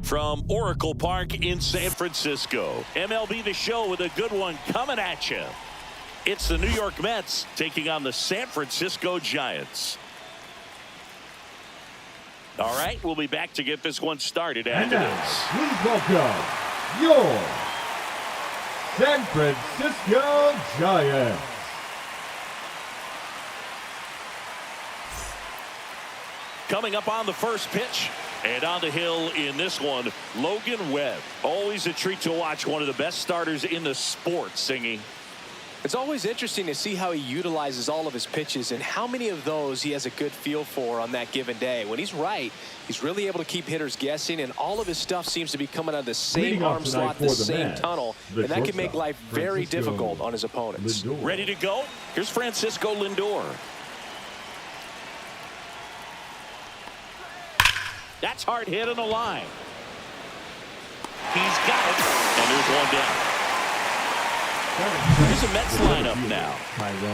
from Oracle Park in San Francisco. MLB The Show with a good one coming at you. It's the New York Mets taking on the San Francisco Giants. All right, we'll be back to get this one started after this. Please welcome your San Francisco Giants. Coming up on the first pitch. And on the hill in this one, Logan Webb. Always a treat to watch one of the best starters in the sport, Singy. It's always interesting to see how he utilizes all of his pitches and how many of those he has a good feel for on that given day. When he's right, he's really able to keep hitters guessing, and all of his stuff seems to be coming out of the same arm slot, the same tunnel, and that can make life very difficult on his opponents. Ready to go? Here's Francisco Lindor. That's hard hit on the line. He's got it, and there's one down. Here's a Mets lineup now.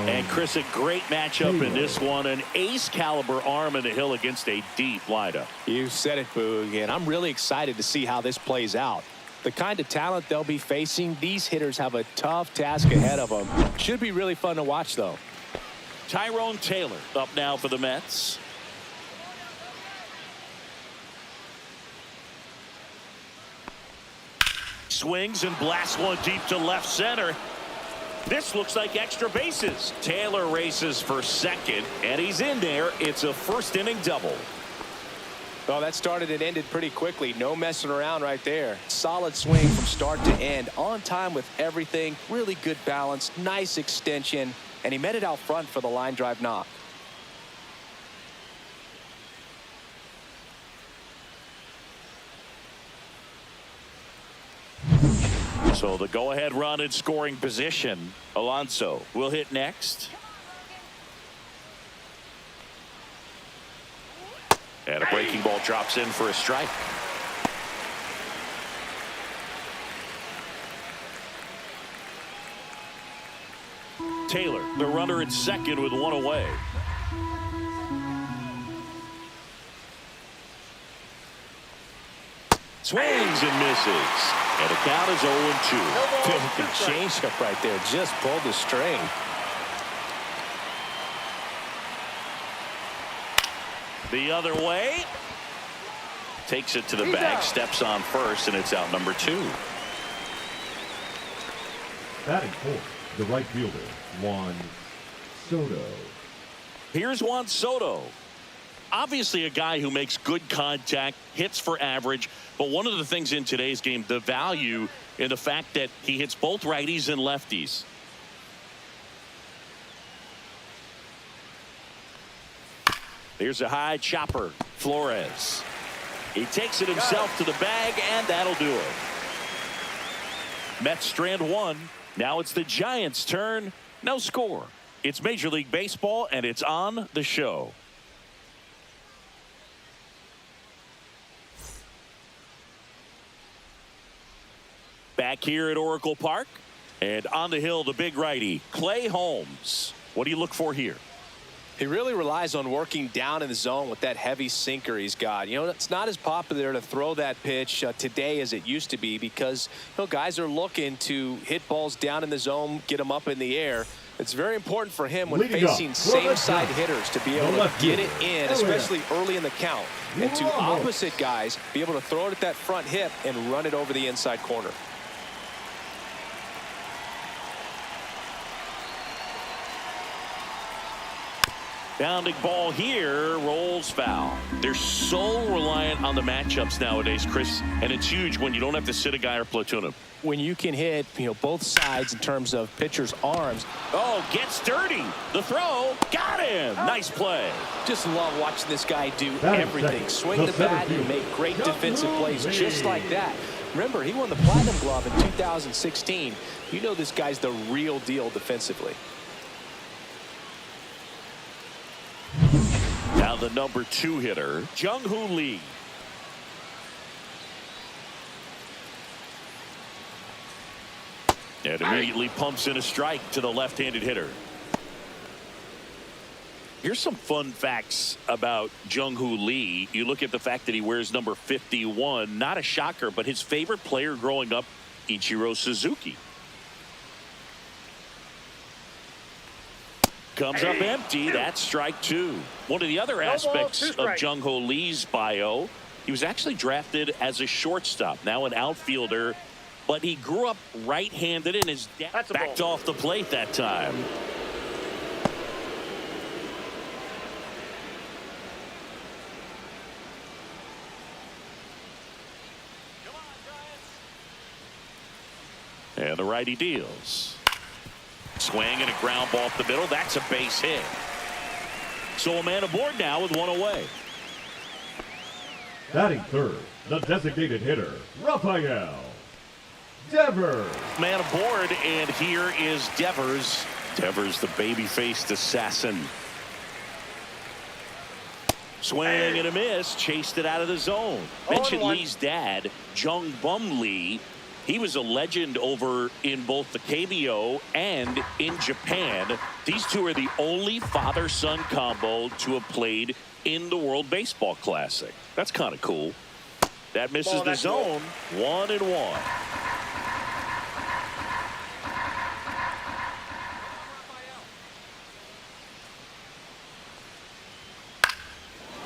And Chris, a great matchup in this one. An ace caliber arm in the hill against a deep lineup. You said it, Boog, and I'm really excited to see how this plays out. The kind of talent they'll be facing, these hitters have a tough task ahead of them. Should be really fun to watch, though. Tyrone Taylor up now for the Mets. Swings and blasts one deep to left center. This looks like extra bases. Taylor races for second, and he's in there. It's a first inning double. Well, that started and ended pretty quickly. No messing around right there. Solid swing from start to end. On time with everything. Really good balance. Nice extension. And he met it out front for the line drive knock. So the go-ahead run in scoring position. Alonso will hit next. And a breaking ball drops in for a strike. Taylor, the runner at second with one away. Swings and misses. And the count is 0-2. Good changeup right there. Just pulled the string. The other way. Takes it to the bag. Steps on first, and it's out number 2. Batting fourth, the right fielder, Juan Soto. Here's Juan Soto. Obviously a guy who makes good contact, hits for average, but one of the things in today's game, the value in the fact that he hits both righties and lefties. Here's a high chopper. Flores. He takes it himself to the bag, and that'll do it. Mets strand one. Now it's the Giants' turn. No score. It's Major League Baseball, and it's on the show. Back here at Oracle Park, and on the hill, the big righty, Clay Holmes. What do you look for here? He really relies on working down in the zone with that heavy sinker he's got. You know, it's not as popular to throw that pitch today as it used to be because, you know, guys are looking to hit balls down in the zone, get them up in the air. It's very important for him when facing same-side hitters to be able to get it in, especially early in the count. And to opposite guys, be able to throw it at that front hip and run it over the inside corner. Bounding ball here, rolls foul. They're so reliant on the matchups nowadays, Chris, and it's huge when you don't have to sit a guy or platoon him. When you can hit, you know, both sides in terms of pitchers' arms. Oh, gets dirty. The throw, got him. Nice play. Just love watching this guy do everything. Swing the bat and make great defensive plays just like that. Remember, he won the Platinum Glove in 2016. You know this guy's the real deal defensively. Now the number 2 hitter, Jung-Hoo Lee. And immediately pumps in a strike to the left-handed hitter. Here's some fun facts about Jung-Hoo Lee. You look at the fact that he wears number 51. Not a shocker, but his favorite player growing up, Ichiro Suzuki. Comes up empty. That's strike two. One of the other aspects of Jung-Hoo Lee's bio, he was actually drafted as a shortstop, now an outfielder, but he grew up right-handed and his dad backed off the plate that time. And the righty deals. Swing and a ground ball up the middle. That's a base hit. So a man aboard now with one away. Batting third, the designated hitter, Rafael Devers. Man aboard, and here is Devers. Devers, the baby-faced assassin. Swing and a miss. Chased it out of the zone. Mentioned Lee's dad, Jung Bum Lee. He was a legend over in both the KBO and in Japan. These two are the only father-son combo to have played in the World Baseball Classic. That's kind of cool. That misses the zone. 1-1.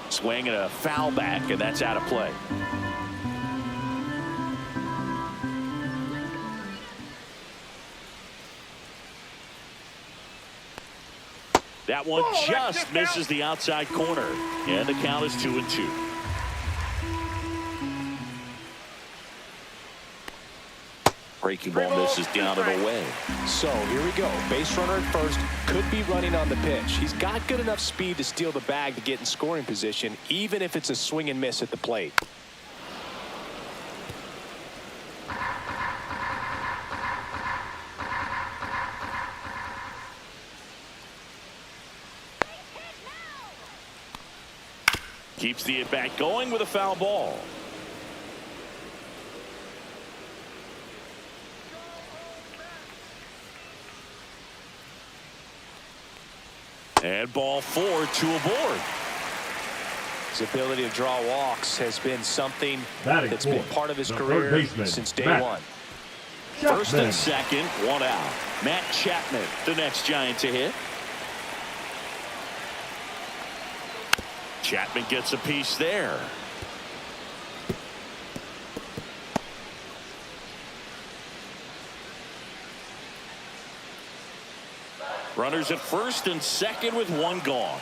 Swing and a foul back, and that's out of play. That one just misses the outside corner. And the count is 2-2. Breaking ball misses down and away. So here we go. Base runner at first. Could be running on the pitch. He's got good enough speed to steal the bag to get in scoring position, even if it's a swing and miss at the plate. Keeps the at-bat going with a foul ball. And ball 4, 2 aboard. His ability to draw walks has been something that's been part of his career since day one. First and second, one out. Matt Chapman, the next Giant to hit. Chapman gets a piece there. Runners at first and second with one gone.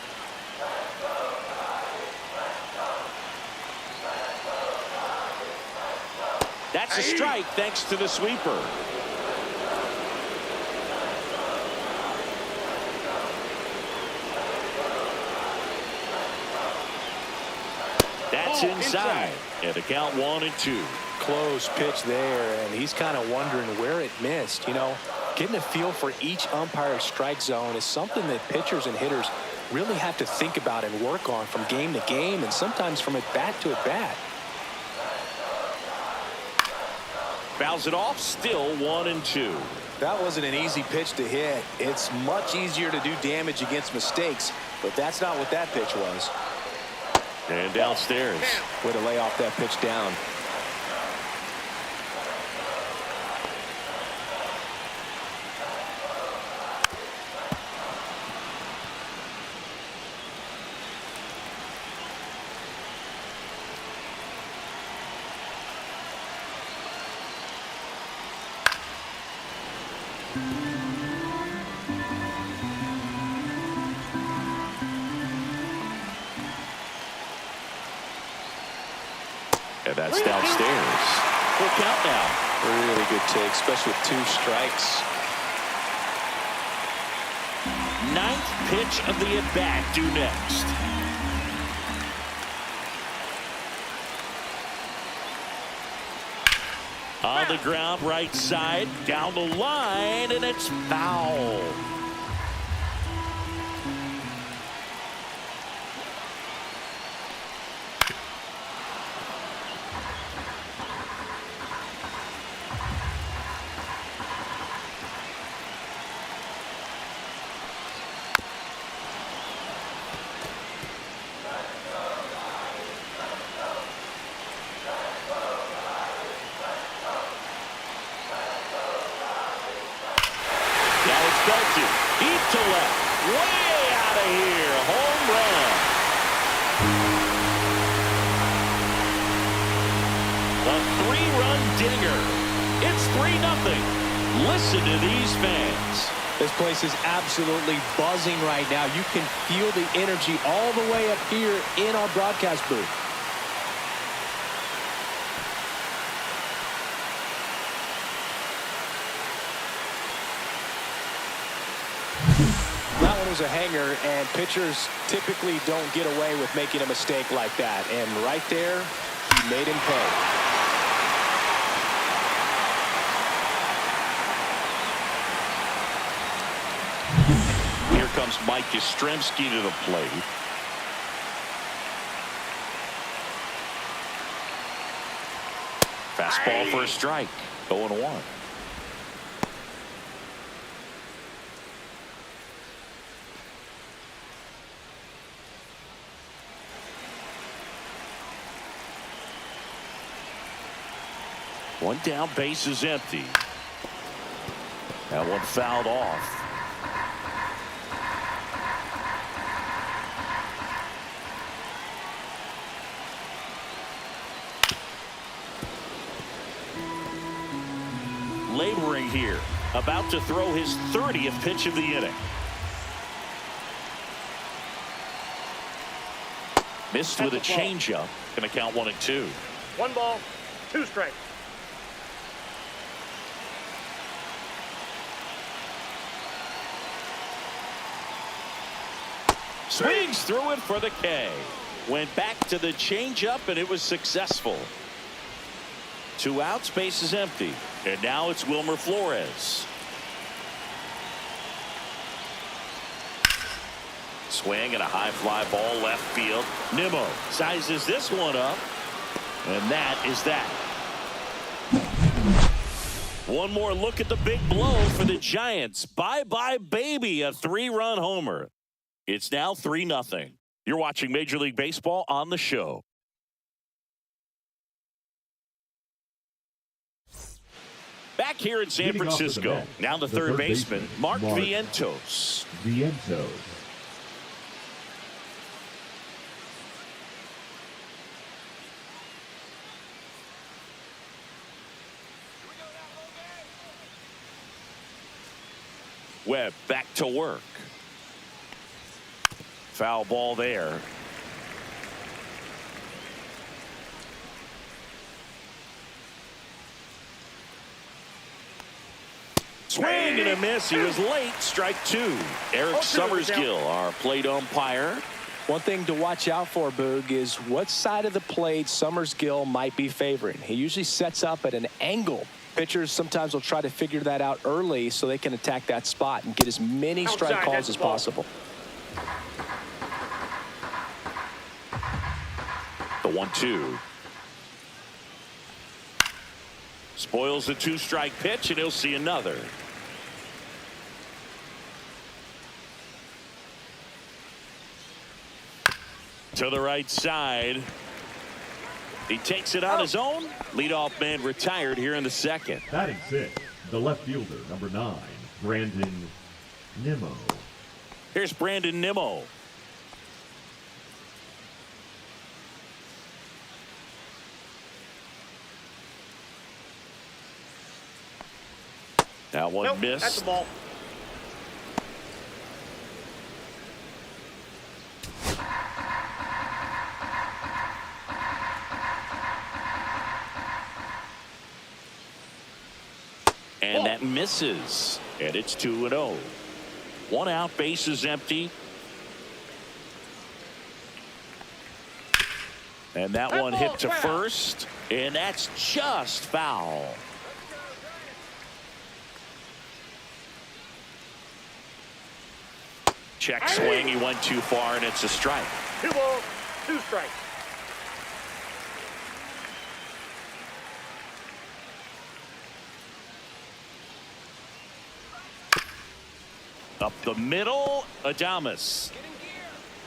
That's a strike thanks to the sweeper. That's inside. And the count 1-2. Close pitch there, and he's kind of wondering where it missed. You know, getting a feel for each umpire's strike zone is something that pitchers and hitters really have to think about and work on from game to game, and sometimes from at bat to at bat. Fouls it off, still 1-2. That wasn't an easy pitch to hit. It's much easier to do damage against mistakes, but that's not what that pitch was. And downstairs. Way to lay off that pitch down. And that's downstairs. Full count now. Really good take, especially with 2 strikes. Ninth pitch of the at-bat due next. On the ground, right side, down the line, and it's foul. to left. Way out of here. Home run. A three-run dinger. It's 3-0. Listen to these fans. This place is absolutely buzzing right now. You can feel the energy all the way up here in our broadcast booth. That one was a hanger, and pitchers typically don't get away with making a mistake like that. And right there, he made him pay. Comes Mike Yastrzemski to the plate. Fastball for a strike. 0-1. One down, base is empty. That one fouled off. Laboring here, about to throw his 30th pitch of the inning. Missed with a changeup. Going to count 1-2. 1 ball, 2 strikes. Swings through it for the K. Went back to the changeup and it was successful. 2 outs, base is empty. And now it's Wilmer Flores. Swing and a high fly ball left field. Nimmo sizes this one up. And that is that. One more look at the big blow for the Giants. Bye-bye, baby. A 3-run homer. It's now 3-0. You're watching Major League Baseball on the show. Back here in San Francisco, now the third baseman, Mark Vientos. Webb back to work. Foul ball there. Swing and a miss. He was late. Strike 2. Eric Summersgill, our plate umpire. One thing to watch out for, Boog, is what side of the plate Summersgill might be favoring. He usually sets up at an angle. Pitchers sometimes will try to figure that out early so they can attack that spot and get as many strike calls as possible. The 1-2. Spoils the 2-strike pitch, and he'll see another. To the right side. He takes it on his own. Leadoff man retired here in the second. Batting 6, the left fielder, number 9, Brandon Nimmo. Here's Brandon Nimmo. That one missed. That's the ball. And that misses. And it's 2-0. 1 out, base is empty. And that one hit to first. And that's just foul. Check swing. He went too far, and it's a strike. 2 balls, 2 strikes. Up the middle, Adames.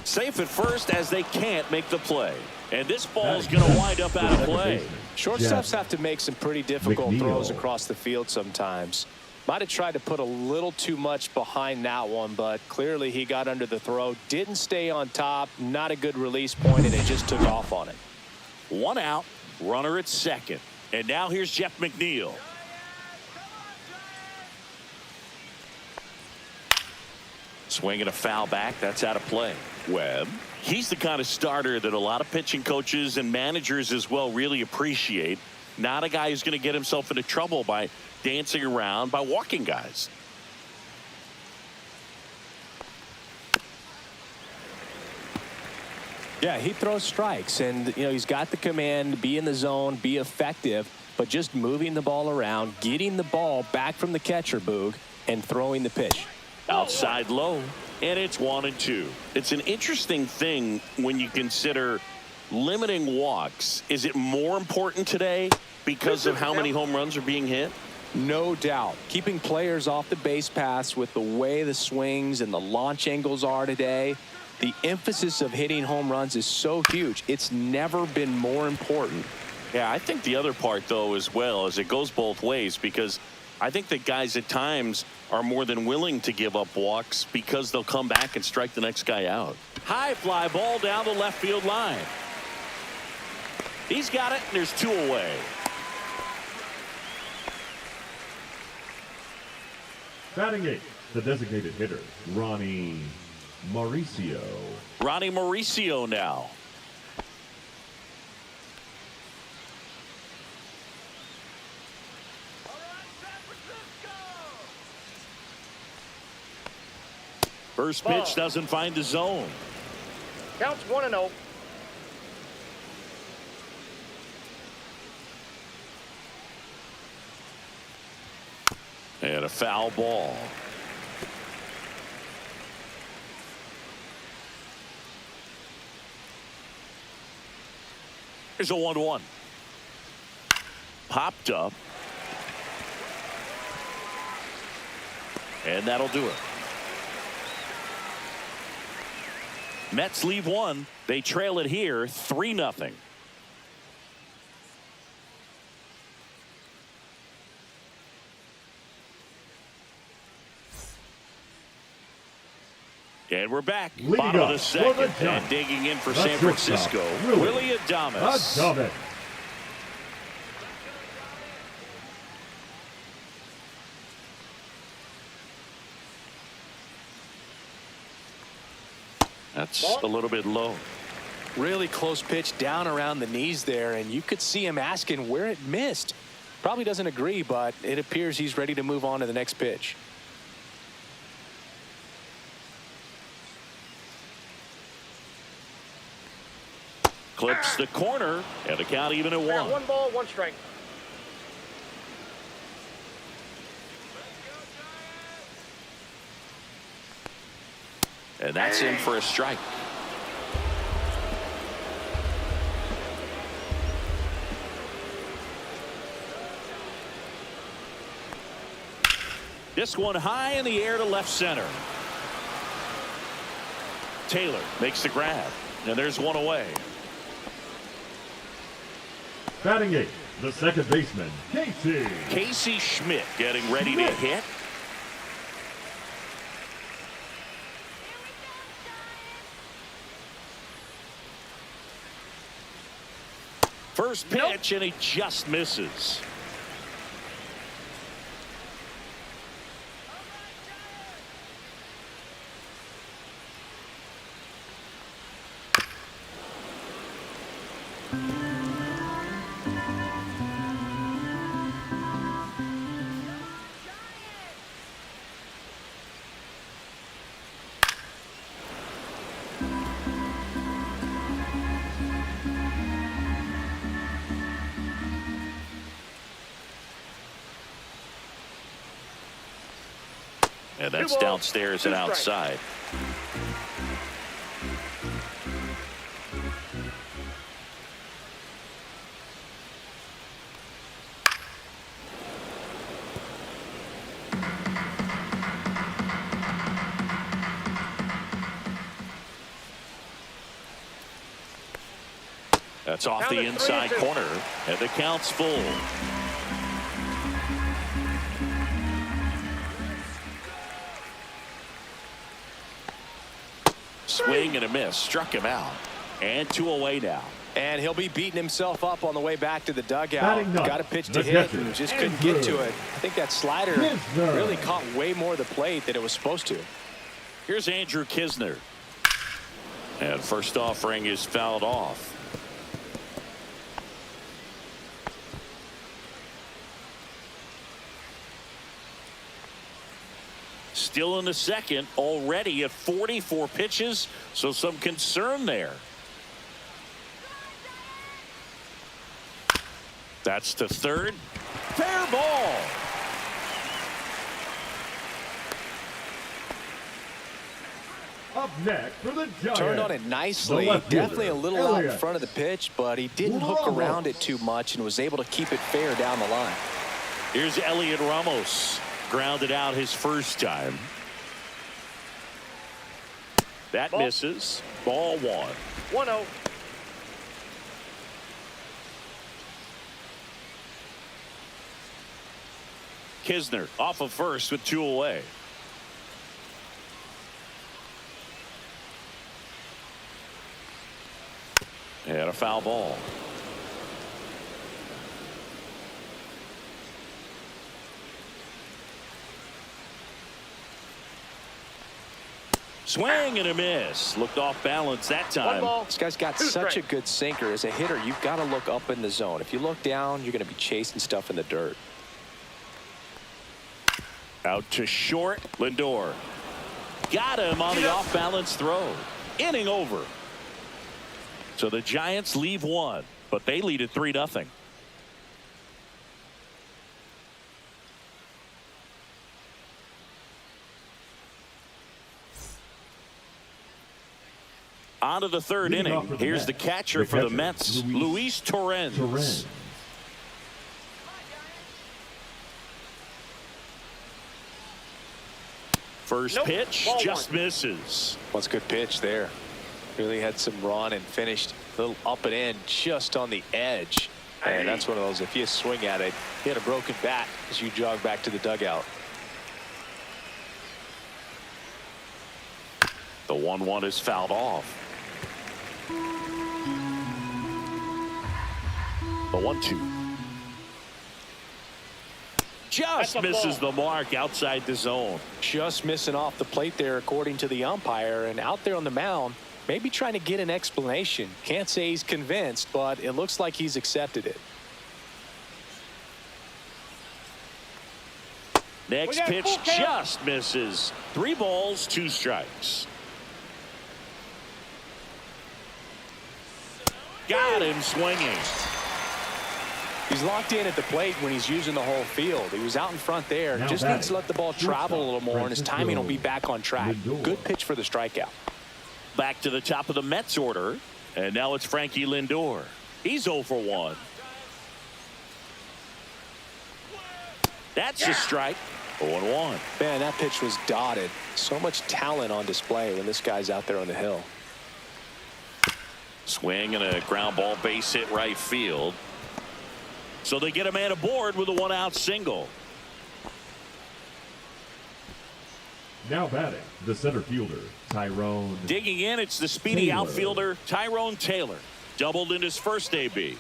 Safe at first as they can't make the play. And this ball's going to wind up out of play. Shortstops have to make some pretty difficult throws across the field sometimes. Might have tried to put a little too much behind that one, but clearly he got under the throw, didn't stay on top, not a good release point, and it just took off on it. 1 out, runner at second. And now here's Jeff McNeil. Swinging a foul back. That's out of play. Webb. He's the kind of starter that a lot of pitching coaches and managers as well really appreciate. Not a guy who's going to get himself into trouble by dancing around, by walking guys. Yeah, he throws strikes, and he's got the command, be in the zone, be effective, but just moving the ball around, getting the ball back from the catcher, Boog, and throwing the pitch. Outside low, and it's 1-2. It's an interesting thing when you consider limiting walks. Is it more important today because of how many home runs are being hit? No doubt. Keeping players off the base paths with the way the swings and the launch angles are today, the emphasis of hitting home runs is so huge. It's never been more important. Yeah, I think the other part, though, as well, is it goes both ways, because I think that guys at times are more than willing to give up walks because they'll come back and strike the next guy out. High fly ball down the left field line. He's got it, and there's 2 away. Batting 8, the designated hitter, Ronnie Mauricio. Ronnie Mauricio now. First pitch doesn't find the zone. Counts 1-0. And a foul ball. Here's a 1-1. Popped up. And that'll do it. Mets leave 1. They trail it here 3-0. And we're back. Bottom of the second. And digging in for San Francisco, Willie Adames. That's a little bit low. Really close pitch down around the knees there, and you could see him asking where it missed. Probably doesn't agree, but it appears he's ready to move on to the next pitch. Clips the corner, and the count even at 1. 1 ball, 1 strike. And that's in for a strike. This one high in the air to left center. Taylor makes the grab, and there's 1 away. Batting 8, the second baseman, Casey Schmidt getting ready to hit. First pitch, and he just misses. And that's downstairs and outside. That's off the inside corner, and the count's full. Swing and a miss. Struck him out. And 2 away now. And he'll be beating himself up on the way back to the dugout. Batting ninth, Got a pitch the to hit catcher, and just couldn't get to it. I think that slider Kisner. really caught way more of the plate than it was supposed to. Here's Andrew Kisner. And first offering is fouled off. Still in the second, already at 44 pitches, so some concern there. That's to third. Fair ball. Up next for the Giants. Turned on it nicely. The left fielder, Definitely a little out in Elliott front of the pitch, but he didn't hook Ramos. around it too much and was able to keep it fair down the line. Here's Elliott Ramos. Grounded out his first time. That Ball. misses. Ball 1. 1-0. Kisner off of first with 2 away. And a foul ball. Swing and a miss. Looked off balance that 1 time. ball. This guy's got 2 such a strikes. good sinker. As a hitter, you've got to look up in the zone. If you look down, you're going to be chasing stuff in the dirt. Out to short. Lindor. Got him on the off balance throw. Inning over. So the Giants leave 1, but they lead at 3-0. On to the third Leading off inning. for the Here's the Mets. catcher The for the catcher, Mets, Luis Luis Torrens. Torrens. First Nope. pitch Ball just 1. misses. Well, it's a good pitch there. Really had some run and finished a little up and in just on the edge. And that's one of those, if you swing at it, you had a broken bat as you jog back to the dugout. The 1-1 is fouled off. The 1-2. Just That's a misses ball. the mark outside the zone. Just missing off the plate there, according to the umpire. And out there on the mound, maybe trying to get an explanation. Can't say he's convinced, but it looks like he's accepted it. Next got a pitch full count. just misses. 3 balls, 2 strikes. Got him swinging. He's locked in at the plate when he's using the whole field. He was out in front there. Now Just batting, needs to let the ball travel a little more, and his timing will be back on track. Lindor. Good pitch for the strikeout. Back to the top of the Mets order. And now it's Frankie Lindor. He's 0 for 1. That's a strike. 0-1. Man, that pitch was dotted. So much talent on display when this guy's out there on the hill. Swing and a ground ball base hit right field. So they get a man aboard with a 1-out single. Now batting, the center fielder, Tyrone. Digging in, it's the speedy Taylor. outfielder, Tyrone Taylor. Doubled in his first AB.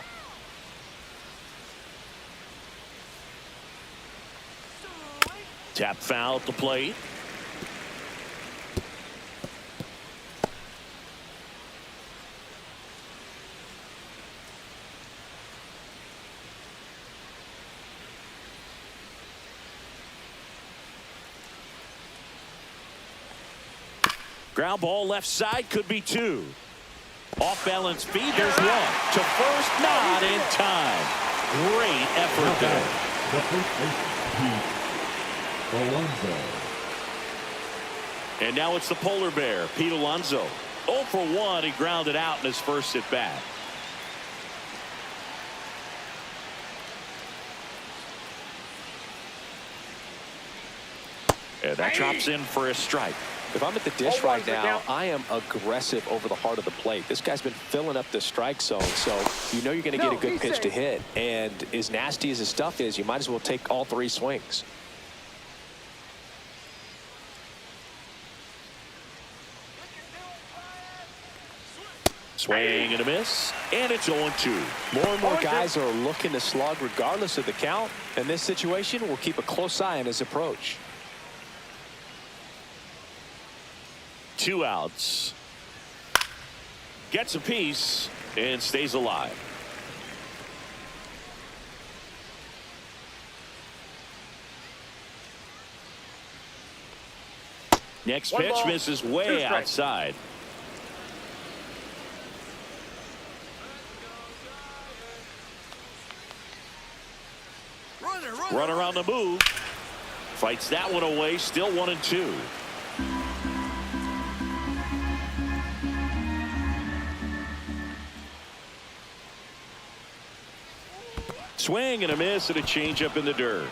Tap foul at the plate. Ground ball left side, could be 2. Off balance feed, there's 1. To first, not in time. Great effort there. The first baseman, Pete Alonso. And now it's the polar bear, Pete Alonso. 0 for 1, he grounded out in his first at bat. And that drops in for a strike. If I'm at the dish Hold on, right now, count. I am aggressive over the heart of the plate. This guy's been filling up the strike zone, so you know you're going to get a good pitch to hit. And as nasty as his stuff is, you might as well take all 3 swings. Swing and a miss, and it's 0-2. More and more guys are looking to slug regardless of the count. In this situation, we'll keep a close eye on his approach. 2 outs. Gets a piece and stays alive. Next pitch misses way outside. Runner on the move. Fights that one away. Still 1-2. Swing and a miss and a changeup in the dirt.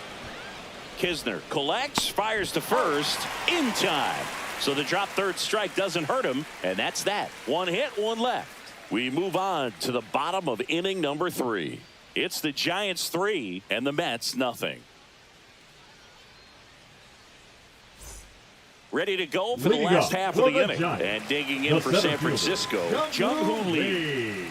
Kisner collects, fires to first in time. So the drop third strike doesn't hurt him, and that's that. 1 hit, 1 left. We move on to the bottom of inning number 3. It's the Giants 3 and the Mets nothing. Ready to go for the last half of the inning. And digging in for San Francisco, Jung-Hoo Lee.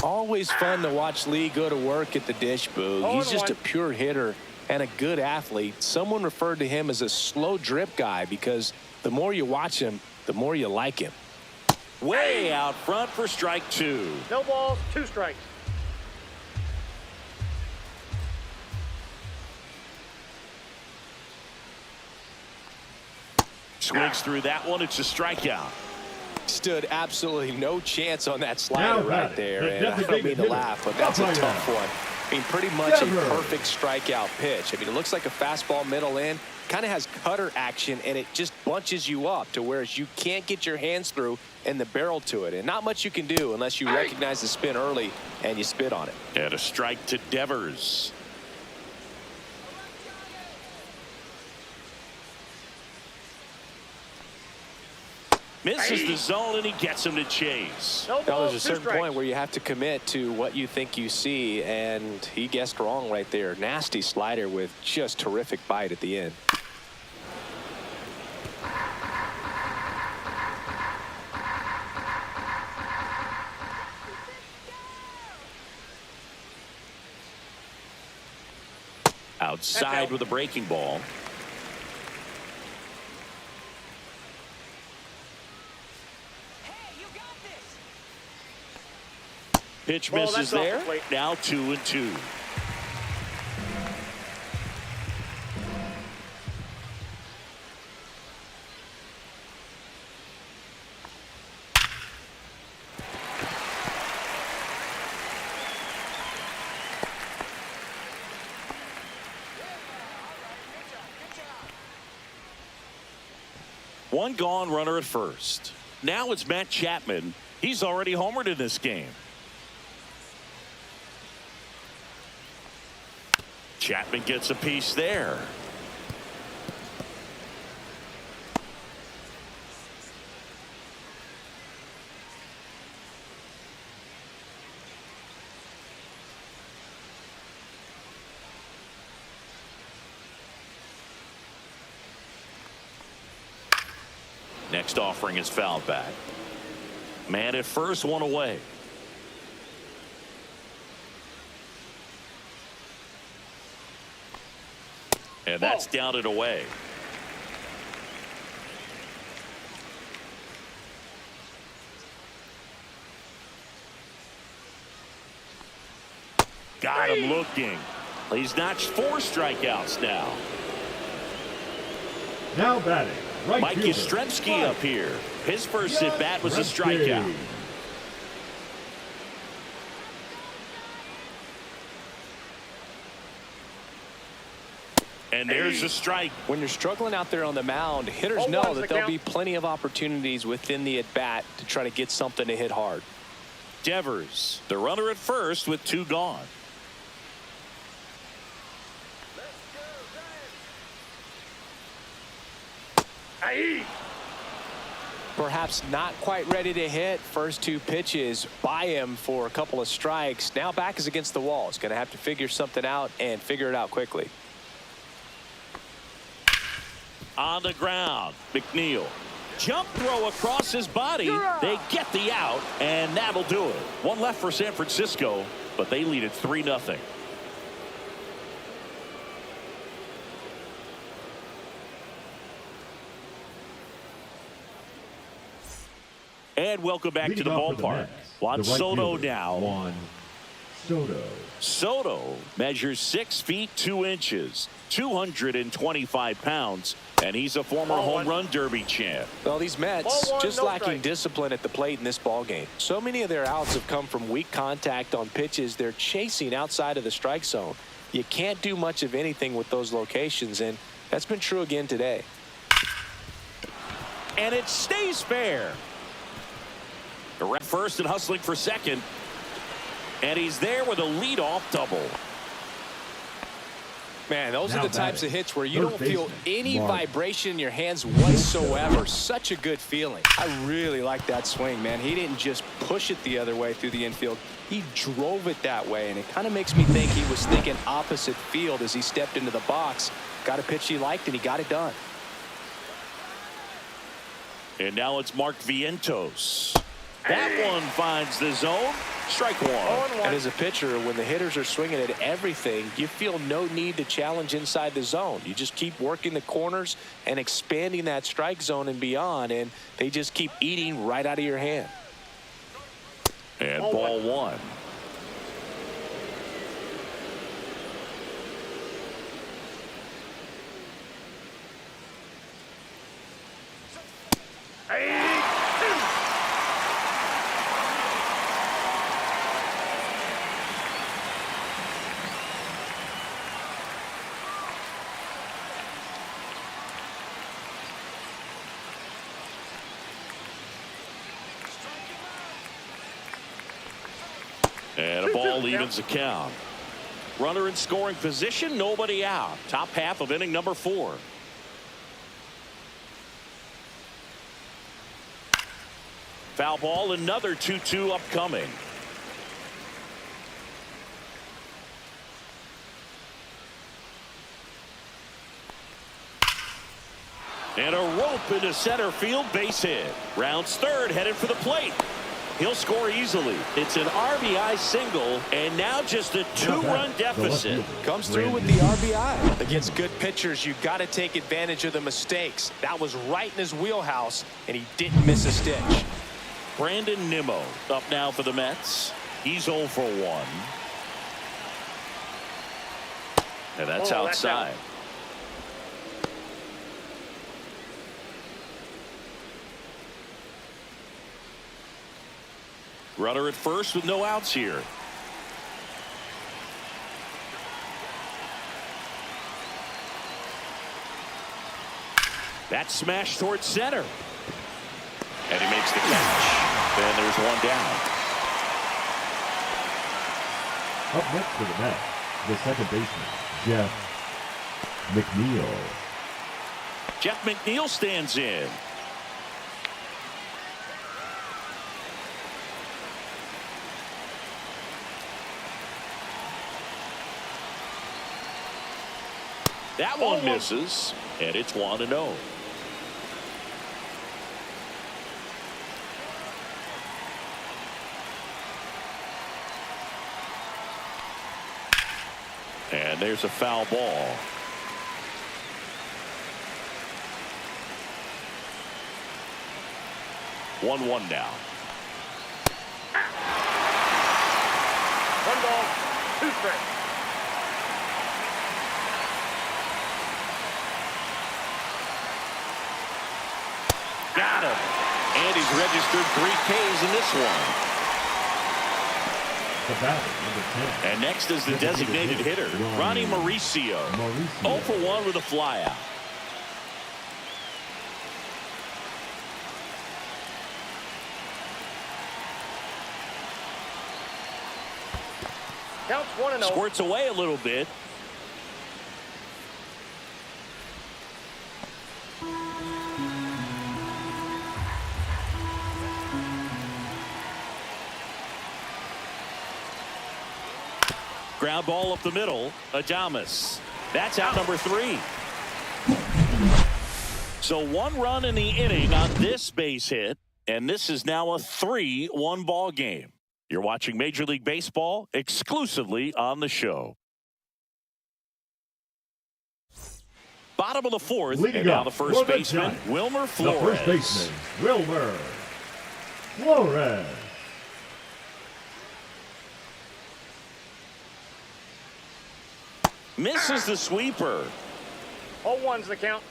Always fun to watch Lee go to work at the dish, Boo. He's just a pure hitter and a good athlete. Someone referred to him as a slow drip guy because the more you watch him, the more you like him. Way out front for strike 2. No balls, 2 strikes. Swings through that one. It's a strikeout. Stood absolutely no chance on that slider right there. And I don't mean to laugh, but that's a tough one. I mean, pretty much a perfect strikeout pitch. I mean, it looks like a fastball middle in. Kind of has cutter action, and it just bunches you up to where you can't get your hands through and the barrel to it. And not much you can do unless you recognize the spin early and you spit on it. And a strike to Devers. Misses the zone, and he gets him to chase. No Now, balls, there's a 2 certain strikes. point where you have to commit to what you think you see, and he guessed wrong right there. Nasty slider with just terrific bite at the end. Outside with a breaking ball. Pitch misses there. Now 2-2. One gone, runner at first. Now it's Matt Chapman. He's already homered in this game. Chapman gets a piece there. Next offering is fouled back. Man at first, 1 away. And that's down and away. Got him looking. He's notched 4 strikeouts now. Now batting, right Mike fielder, Yastrzemski up here. His first at bat was a strikeout. And there's a strike. When you're struggling out there on the mound, hitters know that there'll be plenty of opportunities within the at-bat to try to get something to hit hard. Devers, the runner at first with 2 gone. Perhaps not quite ready to hit. First 2 pitches by him for a couple of strikes. Now back is against the wall. He's going to have to figure something out and figure it out quickly. On the ground, McNeil. Jump throw across his body. They get the out, and that'll do it. One left for San Francisco, but they lead it 3-0. And welcome back to the ballpark. Juan Soto now. Juan Soto. Soto measures 6 feet 2 inches, 225 pounds, and he's a former home run derby champ. Well, these Mets just lacking discipline at the plate in this ball game. So many of their outs have come from weak contact on pitches they're chasing outside of the strike zone. You can't do much of anything with those locations, and that's been true again today. And it stays fair. The ref first and hustling for second. And he's there with a leadoff double. Man, those are the types of hits where you don't feel any vibration in your hands whatsoever. Such a good feeling. I really like that swing, man. He didn't just push it the other way through the infield. He drove it that way, and it kind of makes me think he was thinking opposite field as he stepped into the box. Got a pitch he liked, and he got it done. And now it's Mark Vientos. That one finds the zone. Strike one. And as a pitcher, when the hitters are swinging at everything, you feel no need to challenge inside the zone. You just keep working the corners and expanding that strike zone and beyond, and they just keep eating right out of your hand. And ball one. And a ball evens the count. Runner in scoring position, nobody out. Top half of inning number 4. Foul ball, another 2-2 upcoming. And a rope into center field, base hit. Rounds third, headed for the plate. He'll score easily. It's an RBI single, and now just a 2-run deficit. Comes through with the RBI. Against good pitchers, you got to take advantage of the mistakes. That was right in his wheelhouse, and he didn't miss a stitch. Brandon Nimmo up now for the Mets. He's 0 for 1. And that's outside. Runner at first with no outs here. That smash towards center. And he makes the catch. And there's one down. Up next for the Mets, the second baseman, Jeff McNeil. Jeff McNeil stands in. That one misses, and it's 1-0. And there's a foul ball. One now. 1 ball, 2 strikes. Got him. And he's registered 3 Ks in this one. The batter, number 10. And next is the designated hitter, Ronnie Mauricio. 0 for 1 with a flyout. Counts 1-0. Squirts away a little bit. Ground ball up the middle. Adames. That's out number 3. So 1 run in the inning on this base hit, and this is now a 3-1 ball game. You're watching Major League Baseball exclusively on the show. Bottom of the 4th, Leading and now up the first for the baseman, Giants, Wilmer the Flores. first baseman, Wilmer Flores. Misses the sweeper. 0-1's the count.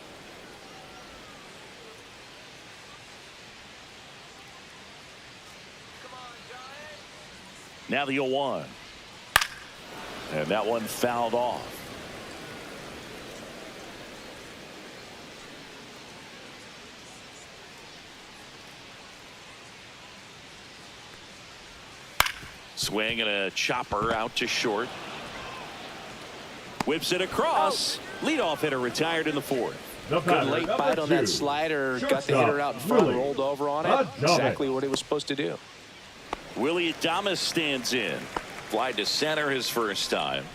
Now the 0-1. And that one fouled off. Swing and a chopper out to short. Whips it across. Leadoff hitter retired in the 4th. Good late bite on that slider. Got the hitter out in front, rolled over on it. Exactly what he was supposed to do. Willie Adames stands in. Fly to center his first time.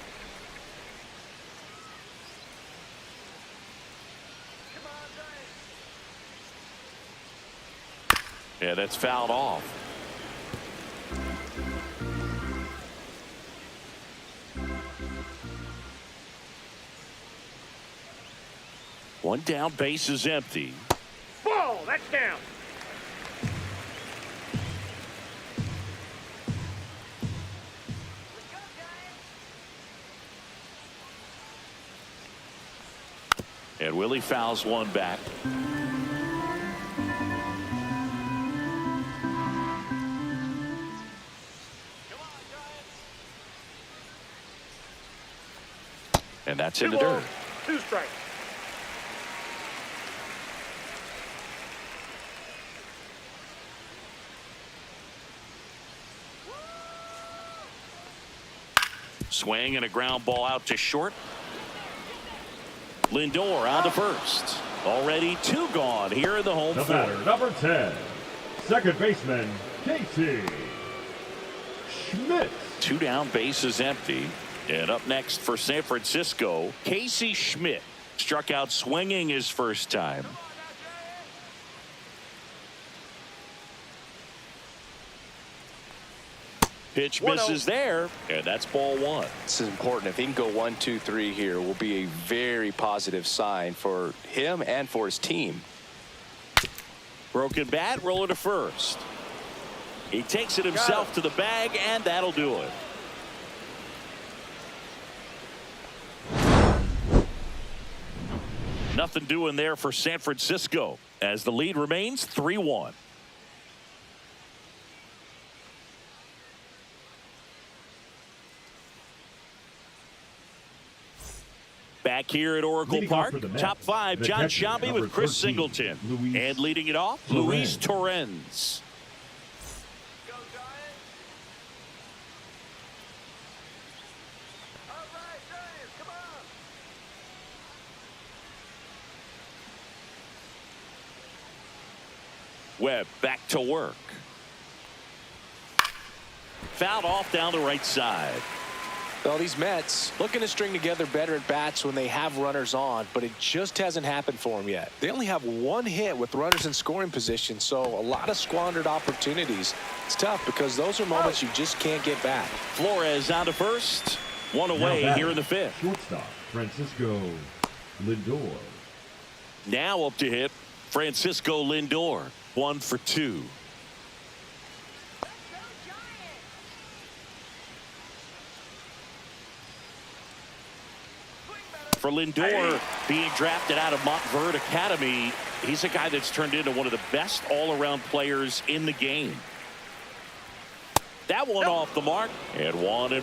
Yeah, that's fouled off. One down, base is empty. Ball, that's down. And Willie fouls one back. And that's in the dirt. 2 strikes. Swing and a ground ball out to short. Lindor on to first. Already 2 gone here in the home The 4th. batter, number 10, second baseman, Casey Schmidt. 2 down, base is empty. And up next for San Francisco, Casey Schmidt. Struck out swinging his first time. Pitch misses there, and that's ball 1. This is important. If he can go 1, 2, 3 here, will be a very positive sign for him and for his team. Broken bat, roller to first. He takes it himself to the bag, and that'll do it. Nothing doing there for San Francisco as the lead remains 3-1. Back here at Oracle Leading Park, off for the top Mets, 5, the John catcher, Sciambi number with Chris 13, Singleton. Luis And leading it off, Luis Torrens. Webb back to work. Fouled off down the right side. Well, these Mets looking to string together better at bats when they have runners on, but it just hasn't happened for them yet. They only have 1 hit with runners in scoring position, so a lot of squandered opportunities. It's tough because those are moments you just can't get back. Flores on to first. 1 away here in the 5th. Shortstop, Francisco Lindor. Now up to hit, Francisco Lindor. 1 for 2. For Lindor, being drafted out of Montverde Academy, he's a guy that's turned into one of the best all-around players in the game. That one off the mark, and 1-1.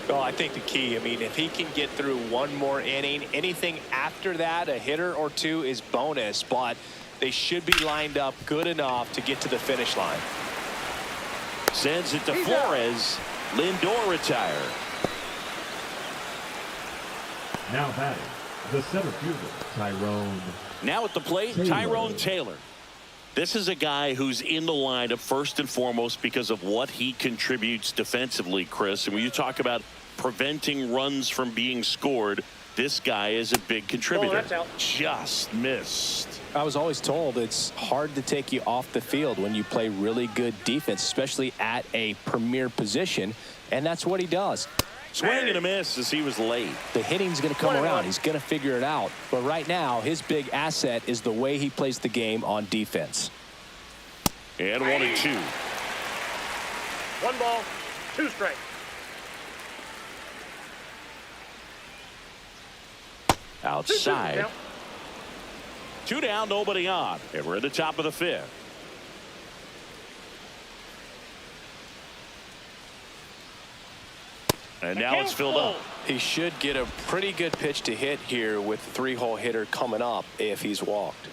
Well, I think the key, I mean, if he can get through 1 more inning, anything after that, a hitter or 2 is bonus, but they should be lined up good enough to get to the finish line. Sends it to Flores. Lindor retired. Now batting, the center fielder, Tyrone. Now at the plate, Tyrone Taylor. This is a guy who's in the lineup first and foremost because of what he contributes defensively, Chris. And when you talk about preventing runs from being scored, this guy is a big contributor. that's out. Just missed. I was always told it's hard to take you off the field when you play really good defense, especially at a premier position, and that's what he does. Swing and a miss as he was late. The hitting's going to come around. He's going to figure it out. But right now, his big asset is the way he plays the game on defense. And 1-2. 1 ball, 2 strikes. Outside. 2 down, nobody on. And we're at the top of the 5th. And now it's filled up. He should get a pretty good pitch to hit here with the 3-hole hitter coming up if he's walked.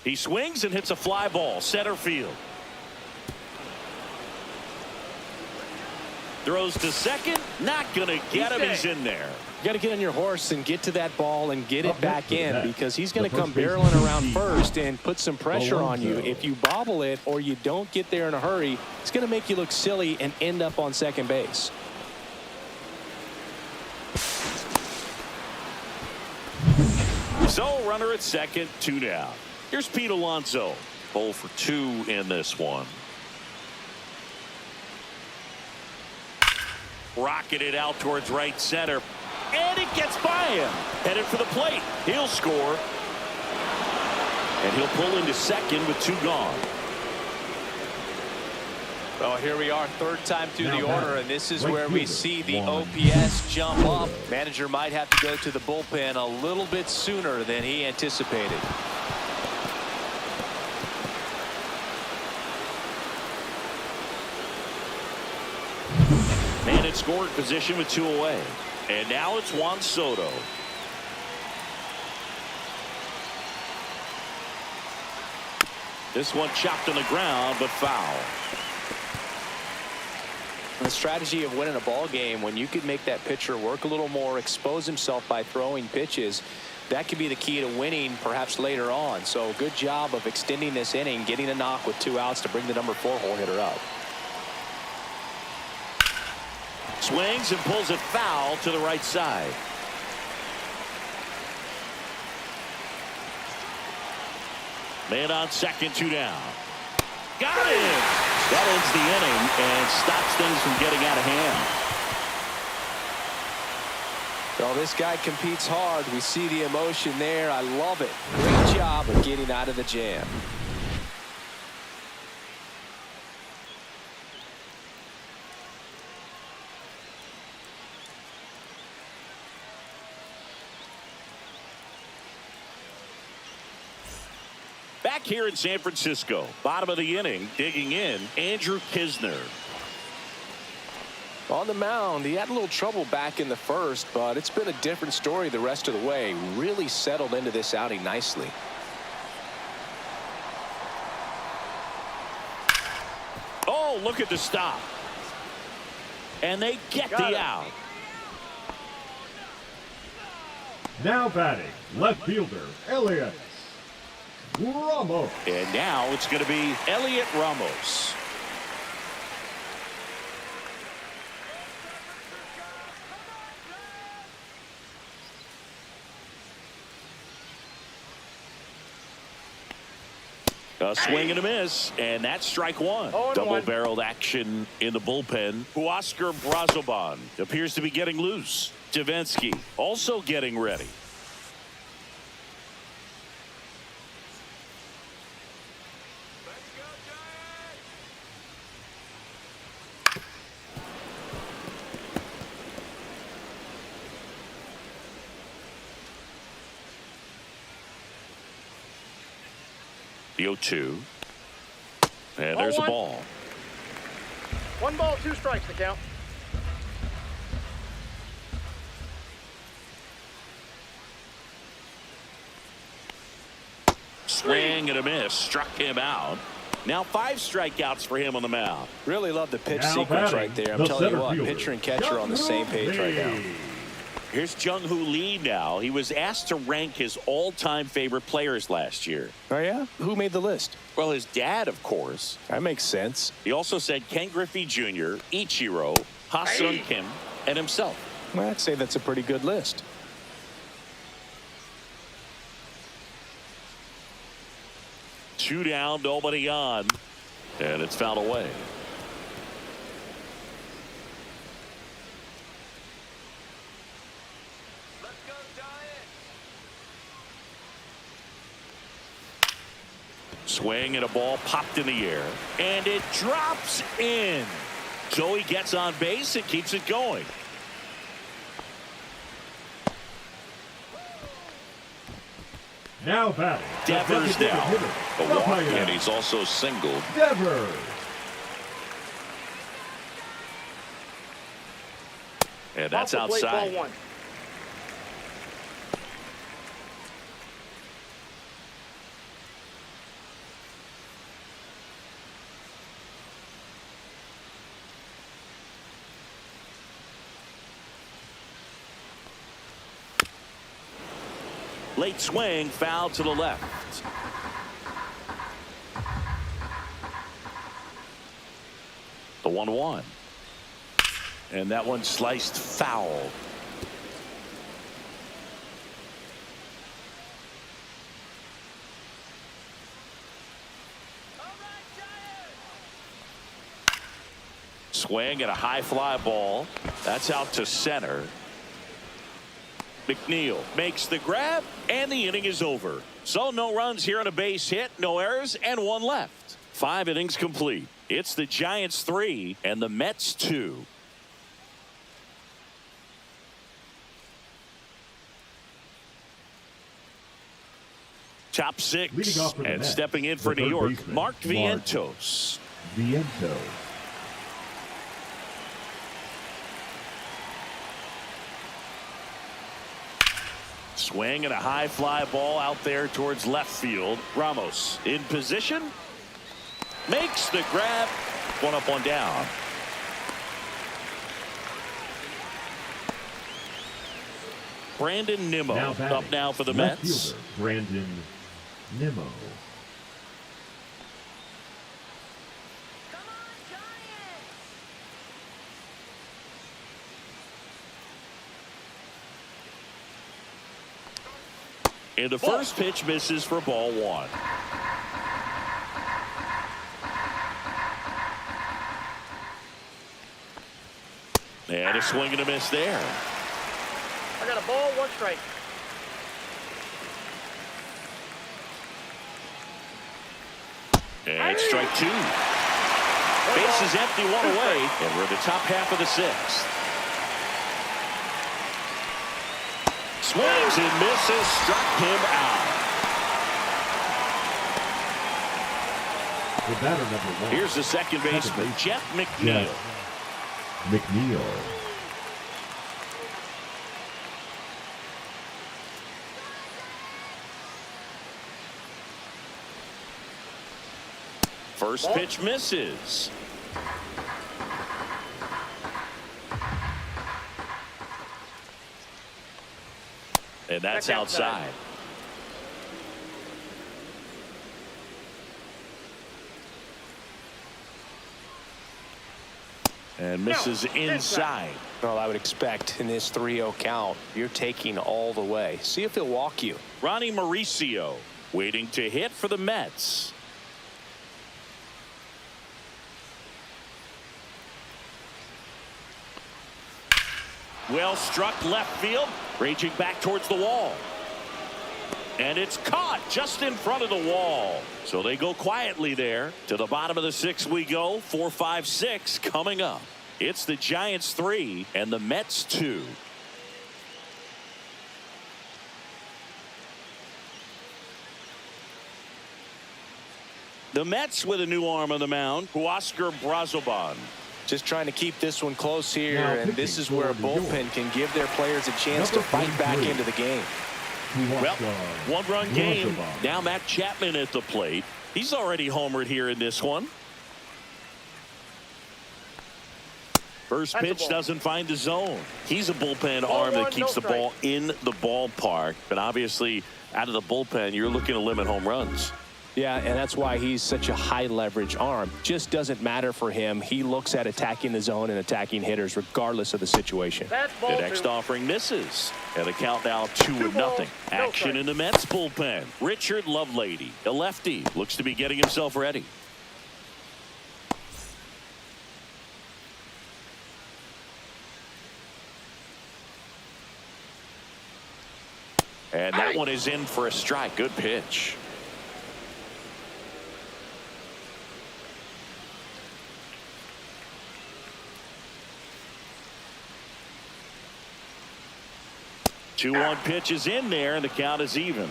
He swings and hits a fly ball, center field. Throws to second, not gonna get him. He's in there. You got to get on your horse and get to that ball and get it back in, because he's going to come first barreling baseman, around first and put some pressure on you. Alonso. If you bobble it or you don't get there in a hurry, it's going to make you look silly and end up on second base. So runner at second, 2 down. Here's Pete Alonso. 0 for 2 in this one. Rocketed out towards right center. And it gets by him. Headed for the plate. He'll score. And he'll pull into second with 2 gone. Well, here we are, 3rd time through the order, and this is right where we fielder, see the 1. OPS jump up. Manager might have to go to the bullpen a little bit sooner than he anticipated. Man in scoring position with 2 away. And now it's Juan Soto. This one chopped on the ground, but foul. The strategy of winning a ball game, when you could make that pitcher work a little more, expose himself by throwing pitches, that could be the key to winning perhaps later on. So good job of extending this inning, getting a knock with 2 outs to bring the number 4-hole hitter up. Swings and pulls it foul to the right side. Man on second, 2 down. Got him. That ends the inning and stops things from getting out of hand. Well, this guy competes hard. We see the emotion there. I love it. Great job of getting out of the jam. Back here in San Francisco, bottom of the inning, digging in, Andrew Kisner. On the mound, he had a little trouble back in the first, but it's been a different story the rest of the way. Really settled into this outing nicely. Oh, look at the stop. And they get the out. Now batting, left fielder, Elliot Ramos. And now it's going to be Elliot Ramos. A swing and a miss, and that's strike 1. Double-barreled action in the bullpen. Huascar Brazoban appears to be getting loose. Davinsky also getting ready. The 0-2. And there's a ball. 1 ball, 2 strikes to count. Swing and a miss. Struck him out. Now 5 strikeouts for him on the mound. Really love the pitch Now sequence batting, right there. I'm the telling you center what, fielder, pitcher and catcher on the same page right now. Here's Jung-Hoo Lee now. He was asked to rank his all-time favorite players last year. Oh, yeah? Who made the list? Well, his dad, of course. That makes sense. He also said Ken Griffey Jr., Ichiro, Ha-Seung Kim, and himself. Well, I'd say that's a pretty good list. Two down, nobody on. And it's fouled away. Swing and a ball popped in the air. And it drops in. So he gets on base and keeps it going. Now batting. Devers now. A walk, and he's also singled. Devers. And that's Off the plate, outside. ball 1. Late swing, foul to the left. The 1-1. And that one sliced foul. Swing and a high fly ball. That's out to center. McNeil makes the grab, and the inning is over. So no runs here on a base hit, no errors, and one left. 5 innings complete. It's the Giants 3 and the Mets 2. Top 6 and Mets, stepping in for New York, baseman, Mark Vientos. Vientos. Swing and a high fly ball out there towards left field. Ramos in position. Makes the grab. One up, one down. Brandon Nimmo up now for the left Mets. Fielder, Brandon Nimmo. And the first pitch misses for ball 1. And a swing and a miss there. I got a ball, 1 strike. And strike 2. Base is empty, 1 away, and we're in the top half of the 6th. Swings and misses, struck him out. The batter number 1. Here's the second baseman, Jeff McNeil. McNeil. First pitch misses. And that's outside. And misses inside. Well, I would expect in this 3-0 count, you're taking all the way. See if he'll walk you. Ronnie Mauricio waiting to hit for the Mets. Well struck left field, raging back towards the wall. And it's caught just in front of the wall. So they go quietly there. To the bottom of the 6th we go. 4, 5, 6 coming up. It's the Giants 3 and the Mets 2. The Mets with a new arm on the mound, Huascar Brazoban. Just trying to keep this one close here, and this is where a bullpen can give their players a chance to fight back into the game. Well, 1-run game. Now Matt Chapman at the plate. He's already homered here in this one. First That's a pitch ball. doesn't find the zone. He's a bullpen Ball arm one, that keeps no the ball in the ballpark. But obviously, out of the bullpen, you're looking to limit home runs. Yeah, and that's why he's such a high leverage arm. Just doesn't matter for him. He looks at attacking the zone and attacking hitters regardless of the situation. That's ball The next two. offering misses. And the count now 2-0. balls, no Action strike. in the Mets bullpen. Richard Lovelady, a lefty, looks to be getting himself ready. And that one is in for a strike. Good pitch. Two-one pitch is in there, and the count is even.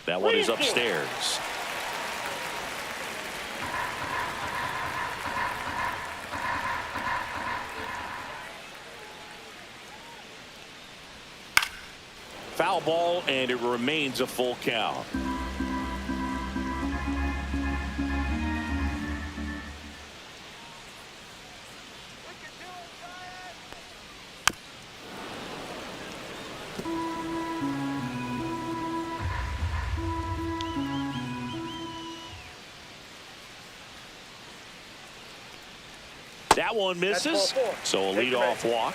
That one is upstairs. Foul ball, and it remains a full count. That one misses. ball four. So a Take the leadoff man. walk.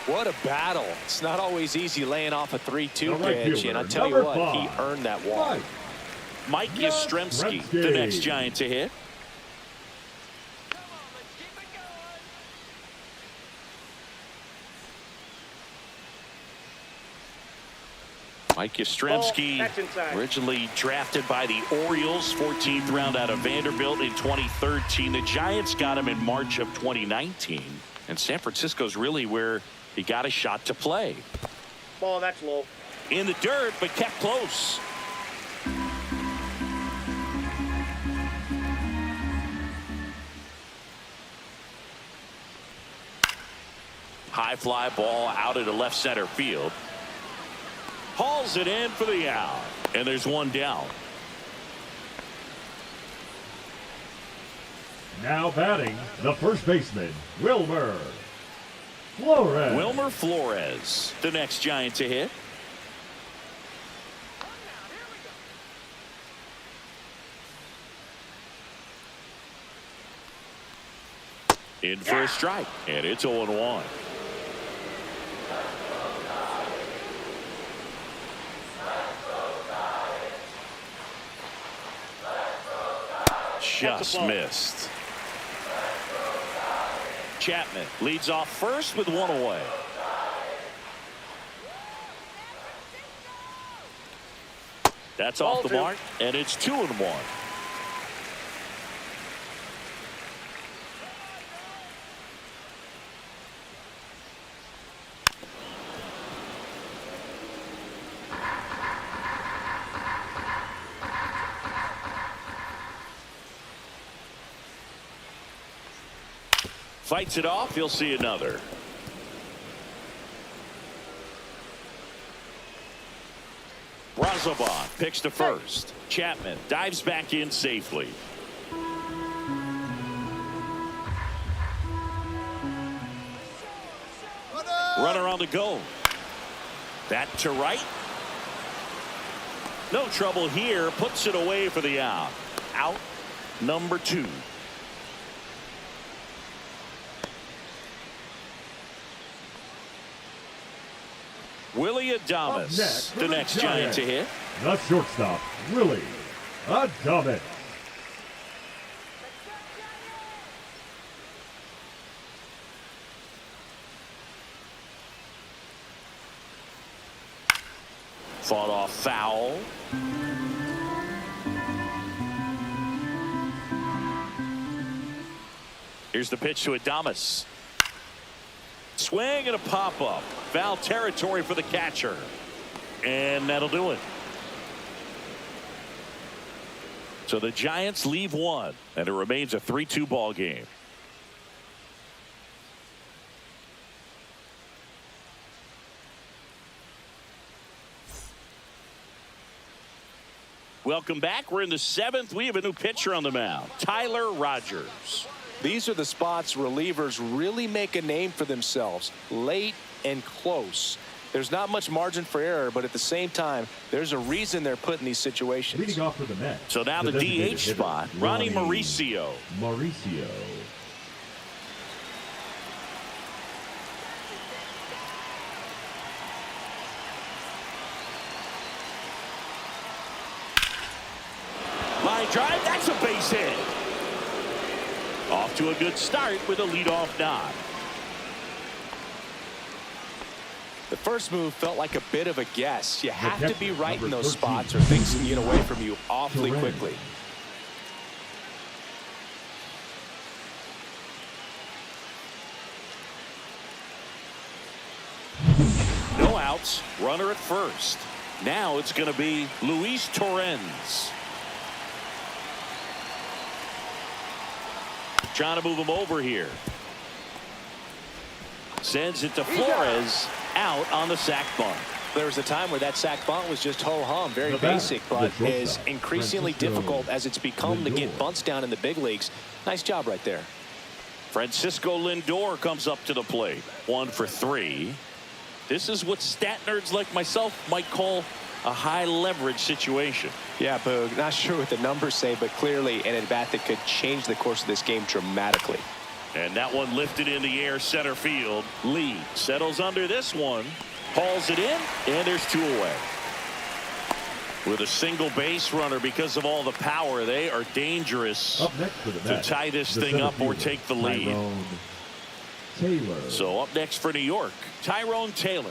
What a battle. It's not always easy laying off a 3-2 The right pitch, fielder, and I tell you number what, he 5. earned that walk. Right. Mike Yastrzemski, the next Giant to hit. Mike Yastrzemski, Ball, that's inside. originally drafted by the Orioles, 14th round out of Vanderbilt in 2013. The Giants got him in March of 2019. And San Francisco's really where he got a shot to play. Ball, that's low. In the dirt, but kept close. High fly ball out into left center field. Hauls it in for the out. And there's one down. Now batting, the first baseman, Wilmer Flores. Wilmer Flores, the next Giant to hit. In for a strike, and it's 0-1. Just missed. Chapman leads off first with one away. That's off the Ball two. mark, and it's 2-1. Fights it off. He'll see another. Brazoban picks to first. Chapman dives back in safely. Runner on the go. That to right. No trouble here. Puts it away for the out. Out number 2. Willie Adames, the next Giant to hit. The shortstop, Willie Adames. Fought off foul. Here's the pitch to Adames. Swing and a pop-up. Foul territory for the catcher. And that'll do it. So the Giants leave one, and it remains a 3-2 ball game. Welcome back. We're in the 7th. We have a new pitcher on the mound, Tyler Rogers. These are the spots relievers really make a name for themselves, late and close. There's not much margin for error, but at the same time, there's a reason they're put in these situations. Leading off for the Mets. So now the DH spot, Ronnie Mauricio. Line drive, that's a base hit. Off to a good start with a leadoff nod. The first move felt like a bit of a guess. You have to be right in those spots or things can get away from you awfully quickly. No outs, runner at first. Now it's going to be Luis Torrens. Trying to move him over here. Sends it to Flores, out on the sac bunt. There was a time where that sac bunt was just ho-hum, very basic, but is increasingly difficult as it's become to get bunts down in the big leagues. Nice job right there. Francisco Lindor comes up to the plate. 1 for 3. This is what stat nerds like myself might call a high leverage situation. Yeah, Boog, not sure what the numbers say, but clearly an at-bat that could change the course of this game dramatically. And that one lifted in the air, center field. Lee settles under this one, hauls it in, and there's 2 away. With a single base runner, because of all the power, they are dangerous Up next for the to tie this thing up or take the lead. So up next for New York, Tyrone Taylor.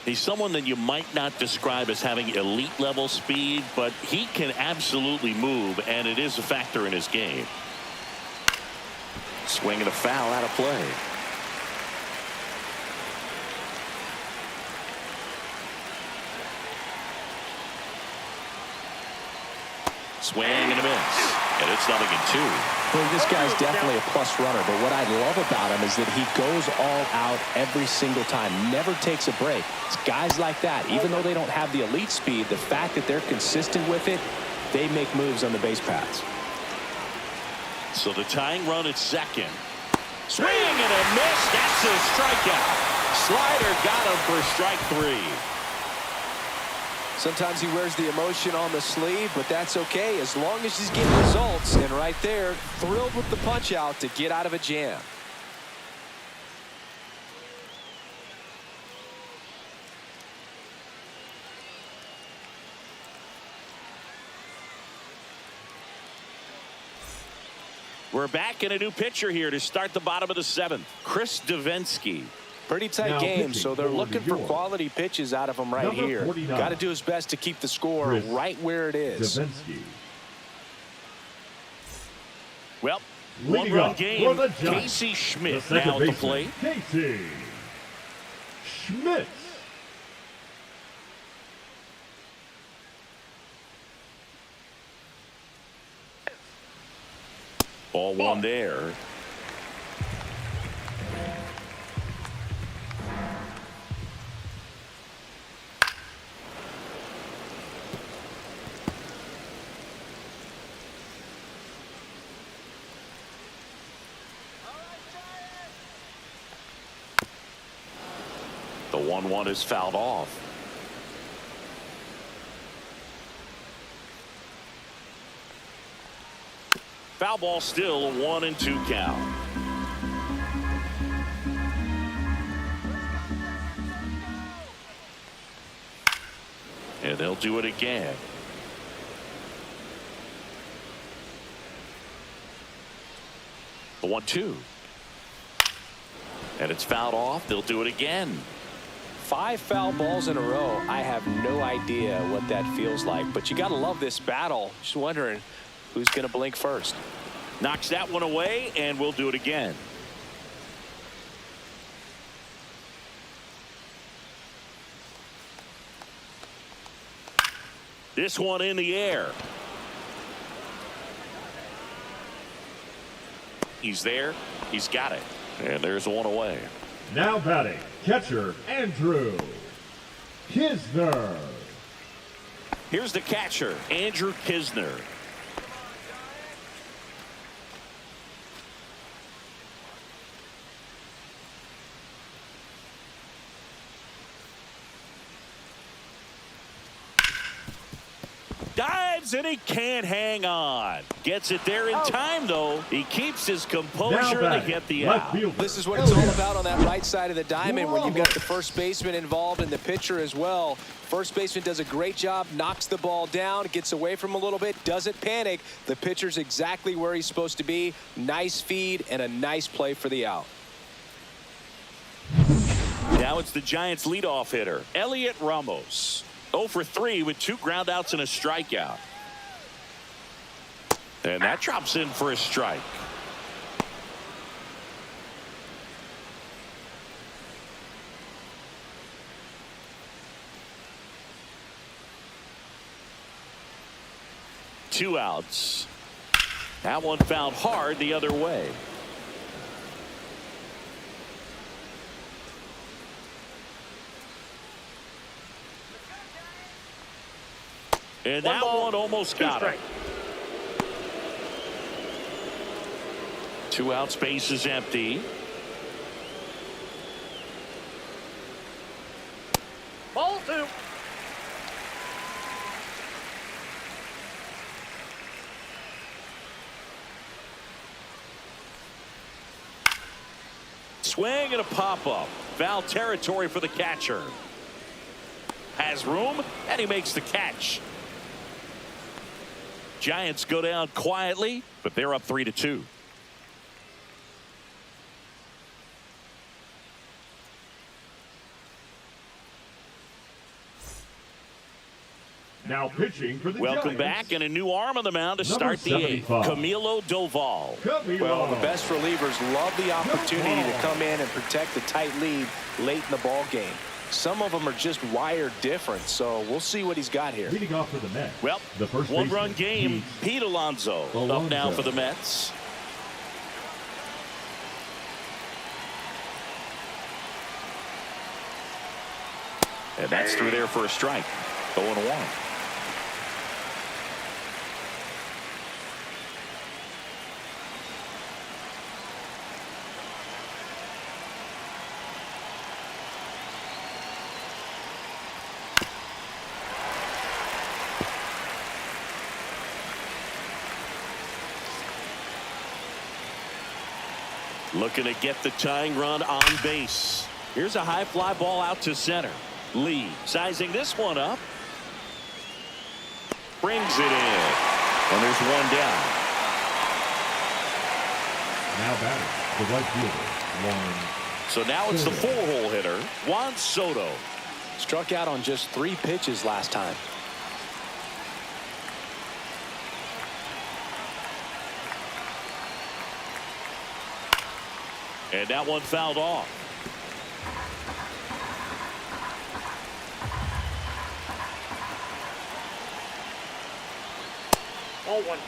He's someone that you might not describe as having elite level speed, but he can absolutely move, and it is a factor in his game. Swing and a foul out of play. Swing and a miss. And it's 0-2. Well, this guy's definitely a plus runner, but what I love about him is that he goes all out every single time, never takes a break. It's guys like that, even though they don't have the elite speed, the fact that they're consistent with it, they make moves on the base paths. So the tying run at second. Swing and a miss. That's a strikeout. Slider got him for strike 3. Sometimes he wears the emotion on the sleeve, but that's okay as long as he's getting results. And right there, thrilled with the punch out to get out of a jam. We're back in a new pitcher here to start the bottom of the 7th. Chris Davinsky. Pretty tight game, so they're looking for quality pitches out of him right here. Got to do his best to keep the score right where it is. Well, 1-run game. Casey Schmidt now at the plate. Casey Schmidt. Ball 1 there. The 1-1 is fouled off. Foul ball still, a 1-2 count. And they'll do it again. The 1-2. And it's fouled off. They'll do it again. 5 foul balls in a row. I have no idea what that feels like, but you got to love this battle. Just wondering who's going to blink first. Knocks that one away, and we'll do it again. This one in the air. He's there. He's got it. And there's one away. Now batting, catcher Andrew Kisner. Here's the catcher, Andrew Kisner. Dives, and he can't hang on. Gets it there in time, though. He keeps his composure to get the out. This is what it's all about on that right side of the diamond, where you've got the first baseman involved and the pitcher as well. First baseman does a great job, knocks the ball down, gets away from him a little bit, doesn't panic. The pitcher's exactly where he's supposed to be. Nice feed and a nice play for the out. Now it's the Giants' leadoff hitter, Elliot Ramos. 0 for 3 with 2 groundouts and a strikeout. And that drops in for a strike. Two outs. That one fouled hard the other way. And that one almost got him. 2 outs, base is empty. Ball 2. Swing and a pop-up. Foul territory for the catcher. Has room, and he makes the catch. Giants go down quietly, but they're up 3-2. Now pitching for the Welcome Giants. back, and a new arm on the mound to Number start the 8th. 75. Camilo Doval. Well, the best relievers love the opportunity to come in and protect a tight lead late in the ball game. Some of them are just wired different, so we'll see what he's got here. Leading off for the Mets. Well, the first one-run baseman, game. Pete Alonso up now for the Mets. And that's through there for a strike. 0-1. Looking to get the tying run on base. Here's a high fly ball out to center. Lee sizing this one up. Brings it in. And there's one down. Now batting, the right fielder, Juan. So now it's the 4-hole hitter, Juan Soto. Struck out on just 3 pitches last time. And that one fouled off. Ball 1.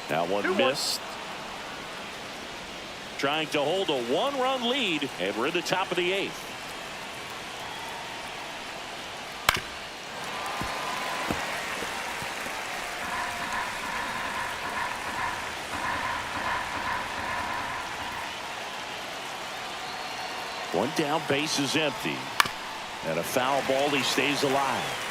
That one missed. Trying to hold a 1-run lead, and we're in the top of the 8th. One down, base is empty. And a foul ball, he stays alive.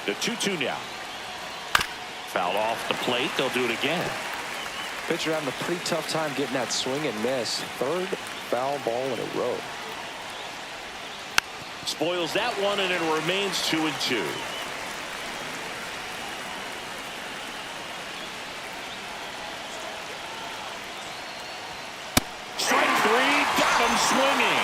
The 2-2 now. Foul off the plate. They'll do it again. Pitcher having a pretty tough time getting that swing and miss. 3rd foul ball in a row. Spoils that one, and it remains 2-2. Strike 3, got him swinging.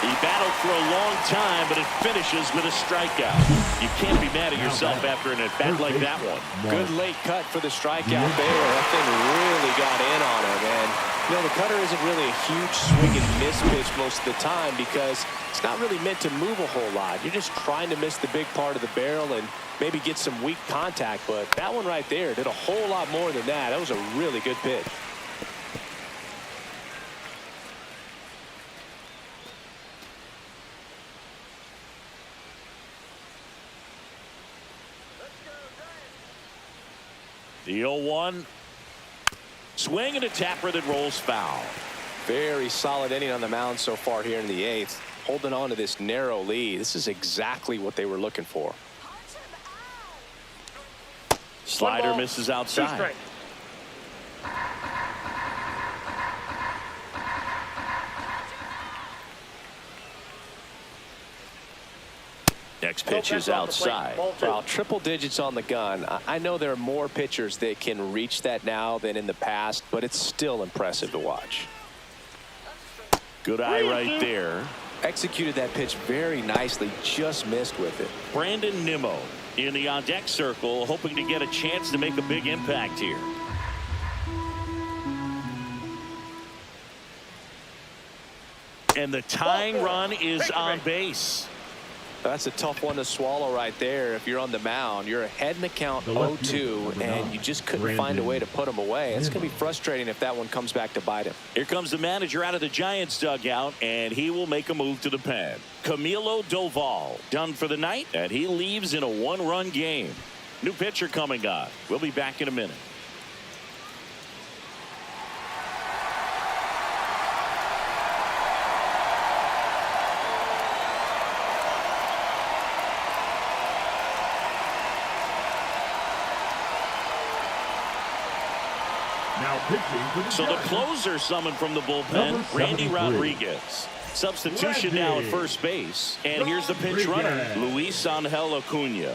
He battled for a long time, but it finishes with a strikeout. You can't be mad at yourself after an at-bat like that one. Good late cut for the strikeout there. That thing really got in on him, and You know, the cutter isn't really a huge swing and miss pitch most of the time because it's not really meant to move a whole lot. You're just trying to miss the big part of the barrel and maybe get some weak contact. But that one right there did a whole lot more than that. That was a really good pitch. The 0-1. Swing and a tapper that rolls foul. Very solid inning on the mound so far here in the 8th. Holding on to this narrow lead. This is exactly what they were looking for. Slider misses outside. Next pitch is outside. Well, triple digits on the gun. I know there are more pitchers that can reach that now than in the past, but it's still impressive to watch. Good eye right there. Executed that pitch very nicely, just missed with it. Brandon Nimmo in the on-deck circle, hoping to get a chance to make a big impact here. And the tying run is on base. That's a tough one to swallow right there. If you're on the mound, you're ahead in the count 0-2, and you just couldn't find a way to put him away. It's going to be frustrating if that one comes back to bite him. Here comes the manager out of the Giants dugout, and he will make a move to the pen. Camilo Doval done for the night, and he leaves in a one-run game. New pitcher coming on. We'll be back in a minute. So the closer summoned from the bullpen, Randy Rodriguez. Substitution now at first base. And here's the pinch runner, Luis Angel Acuna.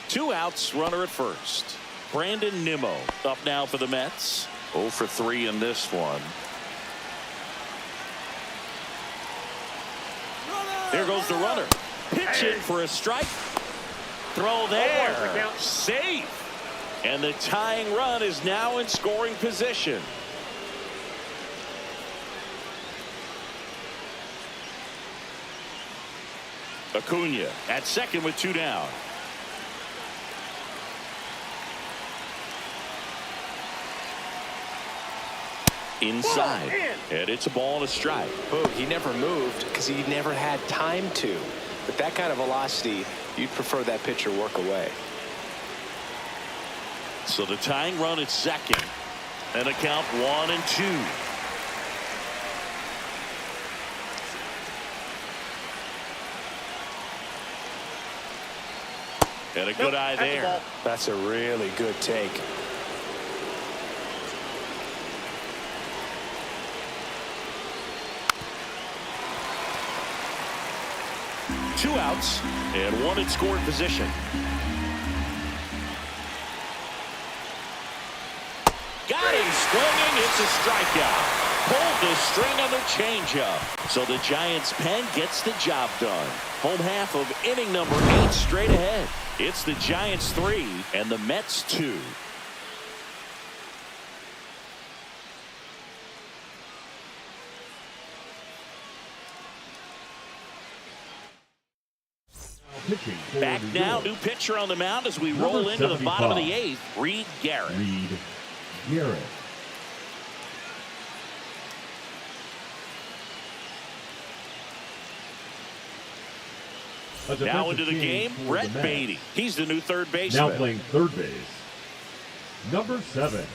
2 outs, runner at first. Brandon Nimmo up now for the Mets. 0 for 3 in this one. There goes the runner. Pitching for a strike. Throw there. Safe. And the tying run is now in scoring position. Acuna at second with 2 down. Inside. And it's a ball and a strike. Oh, he never moved because he never had time to. But that kind of velocity, you'd prefer that pitcher work away. So the tying run at second. And a count 1-2. And a good eye there. That's a really good take. Two outs and 1 in scoring position. Got him swinging. It's a strikeout. Pulled the string on the changeup. So the Giants pen gets the job done. Home half of inning number 8 straight ahead. It's the Giants 3 and the Mets 2. Back now, new pitcher on the mound as we roll into the bottom of the 8th. Reed Garrett. Now into the game, Brett Beatty. He's the new third baseman. Now playing third base, number 7.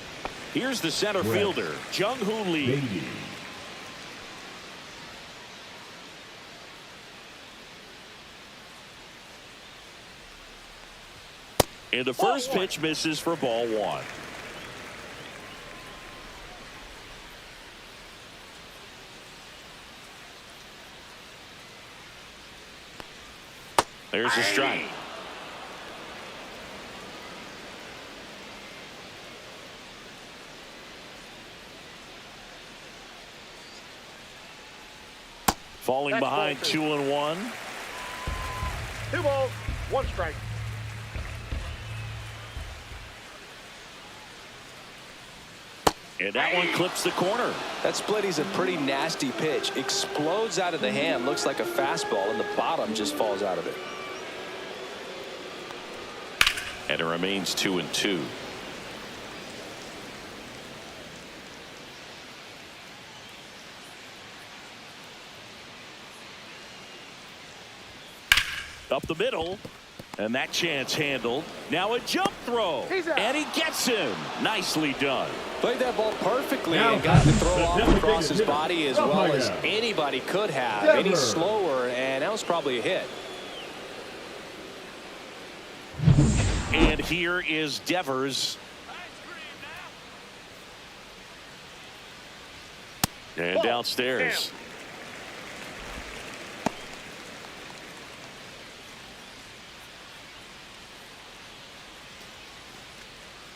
Here's the center fielder, Jung-Hoo Lee. Beatty. And the first pitch misses for ball 1. There's a strike. Falling behind 2-1. 2 balls, 1 strike. And that one clips the corner. That splitty's a pretty nasty pitch. Explodes out of the hand. Looks like a fastball, and the bottom just falls out of it. And it remains 2-2. Up the middle. And that chance handled. Now a jump throw. And he gets him. Nicely done. Played that ball perfectly and got the throw off across his body as well as anybody could have. Any slower, and that was probably a hit. And here is Devers. And downstairs.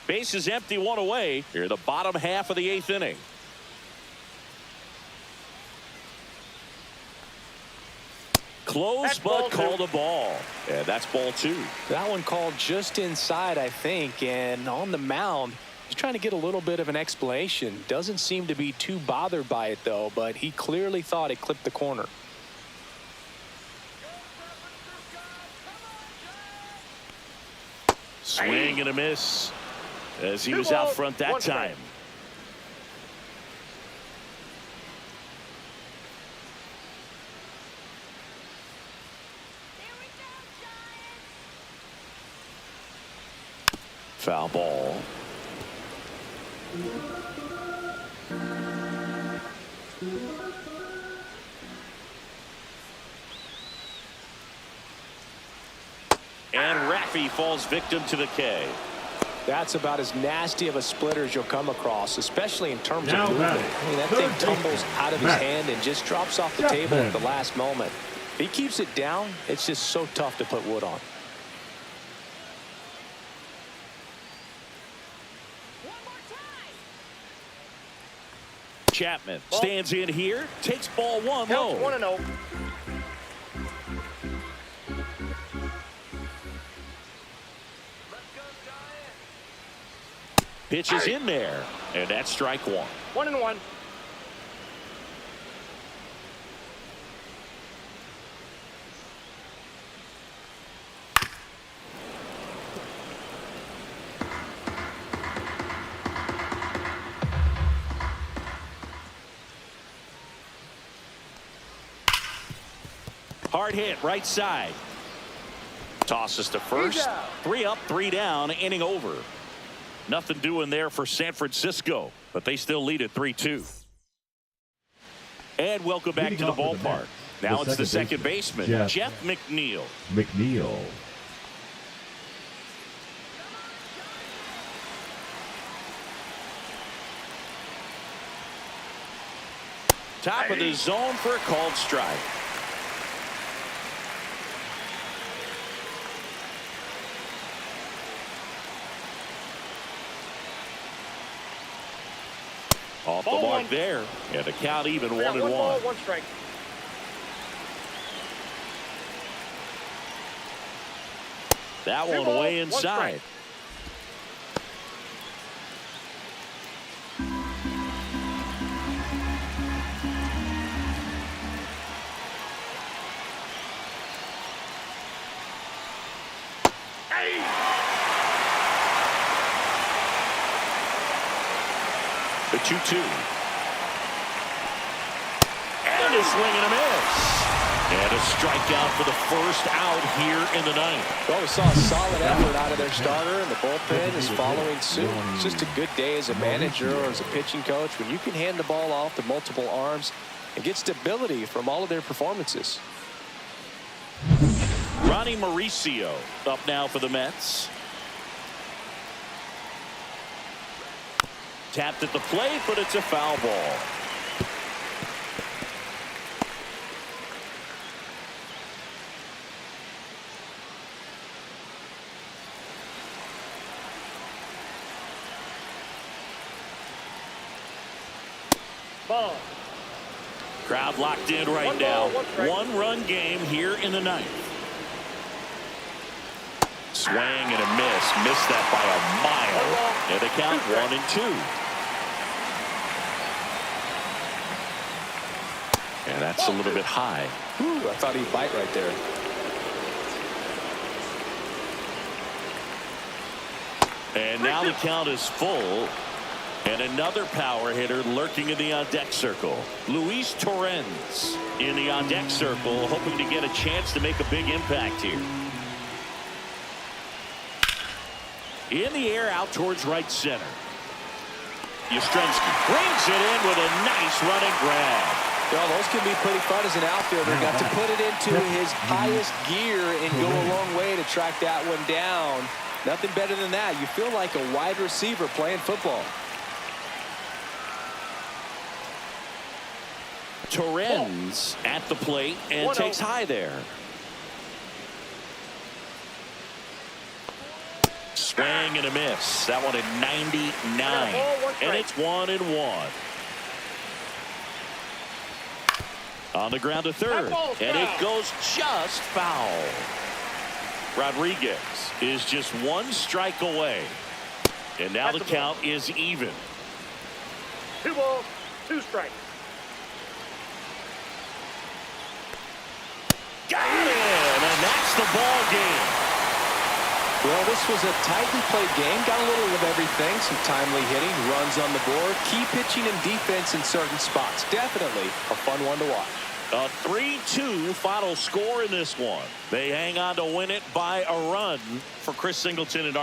Base is empty, one away. Here, the bottom half of the 8th inning. Close, but called a ball. And that's ball 2. That one called just inside, I think, and on the mound, he's trying to get a little bit of an explanation. Doesn't seem to be too bothered by it, though, but he clearly thought it clipped the corner. Swing and a miss, as he was out front that time. Foul ball. And Raffy falls victim to the K. That's about as nasty of a splitter as you'll come across, especially in terms Now of movement. batting, I mean, that thing tumbles out of his hand and just drops off the table at the last moment. If he keeps it down, it's just so tough to put wood on. Chapman stands in here, takes ball 1 Counts low. 1-0. Pitch is in there, and that's strike 1. 1-1. Hard hit, right side. Tosses to first. 3 up, 3 down, inning over. Nothing doing there for San Francisco, but they still lead at 3-2. And welcome back to the ballpark. Now it's the second baseman, Jeff McNeil. Top of the zone for a called strike. Off the mark there, and the count even 1-1. 1 ball, 1 strike. That one way inside. The 2-2. And a swing and a miss. And a strikeout for the first out here in the 9th. Well, we saw a solid effort out of their starter, and the bullpen is following suit. It's just a good day as a manager or as a pitching coach when you can hand the ball off to multiple arms and get stability from all of their performances. Ronnie Mauricio up now for the Mets. Tapped at the plate, but it's a foul ball. Ball. Crowd locked in right now. 1-run game here in the 9th. Swing and a miss. Missed that by a mile. And the count 1-2. And that's a little bit high. Ooh, I thought he'd bite right there. And now the count is full. And another power hitter lurking in the on-deck circle. Luis Torrens in the on-deck circle, hoping to get a chance to make a big impact here. In the air, out towards right center. Yastrzemski brings it in with a nice running grab. Well, those can be pretty fun as an outfielder. Got to put it into his highest gear and go a long way to track that one down. Nothing better than that. You feel like a wide receiver playing football. Torrens at the plate and takes high there. Swing and a miss. That one at 99. And it's 1-1. On the ground to third. And it goes just foul. Rodriguez is just one strike away. And now the count is even. 2 balls, 2 strikes. Got it! And that's the ball game. Well, this was a tightly played game. Got a little of everything. Some timely hitting, runs on the board, key pitching and defense in certain spots. Definitely a fun one to watch. A 3-2 final score in this one. They hang on to win it by a run for Chris Singleton and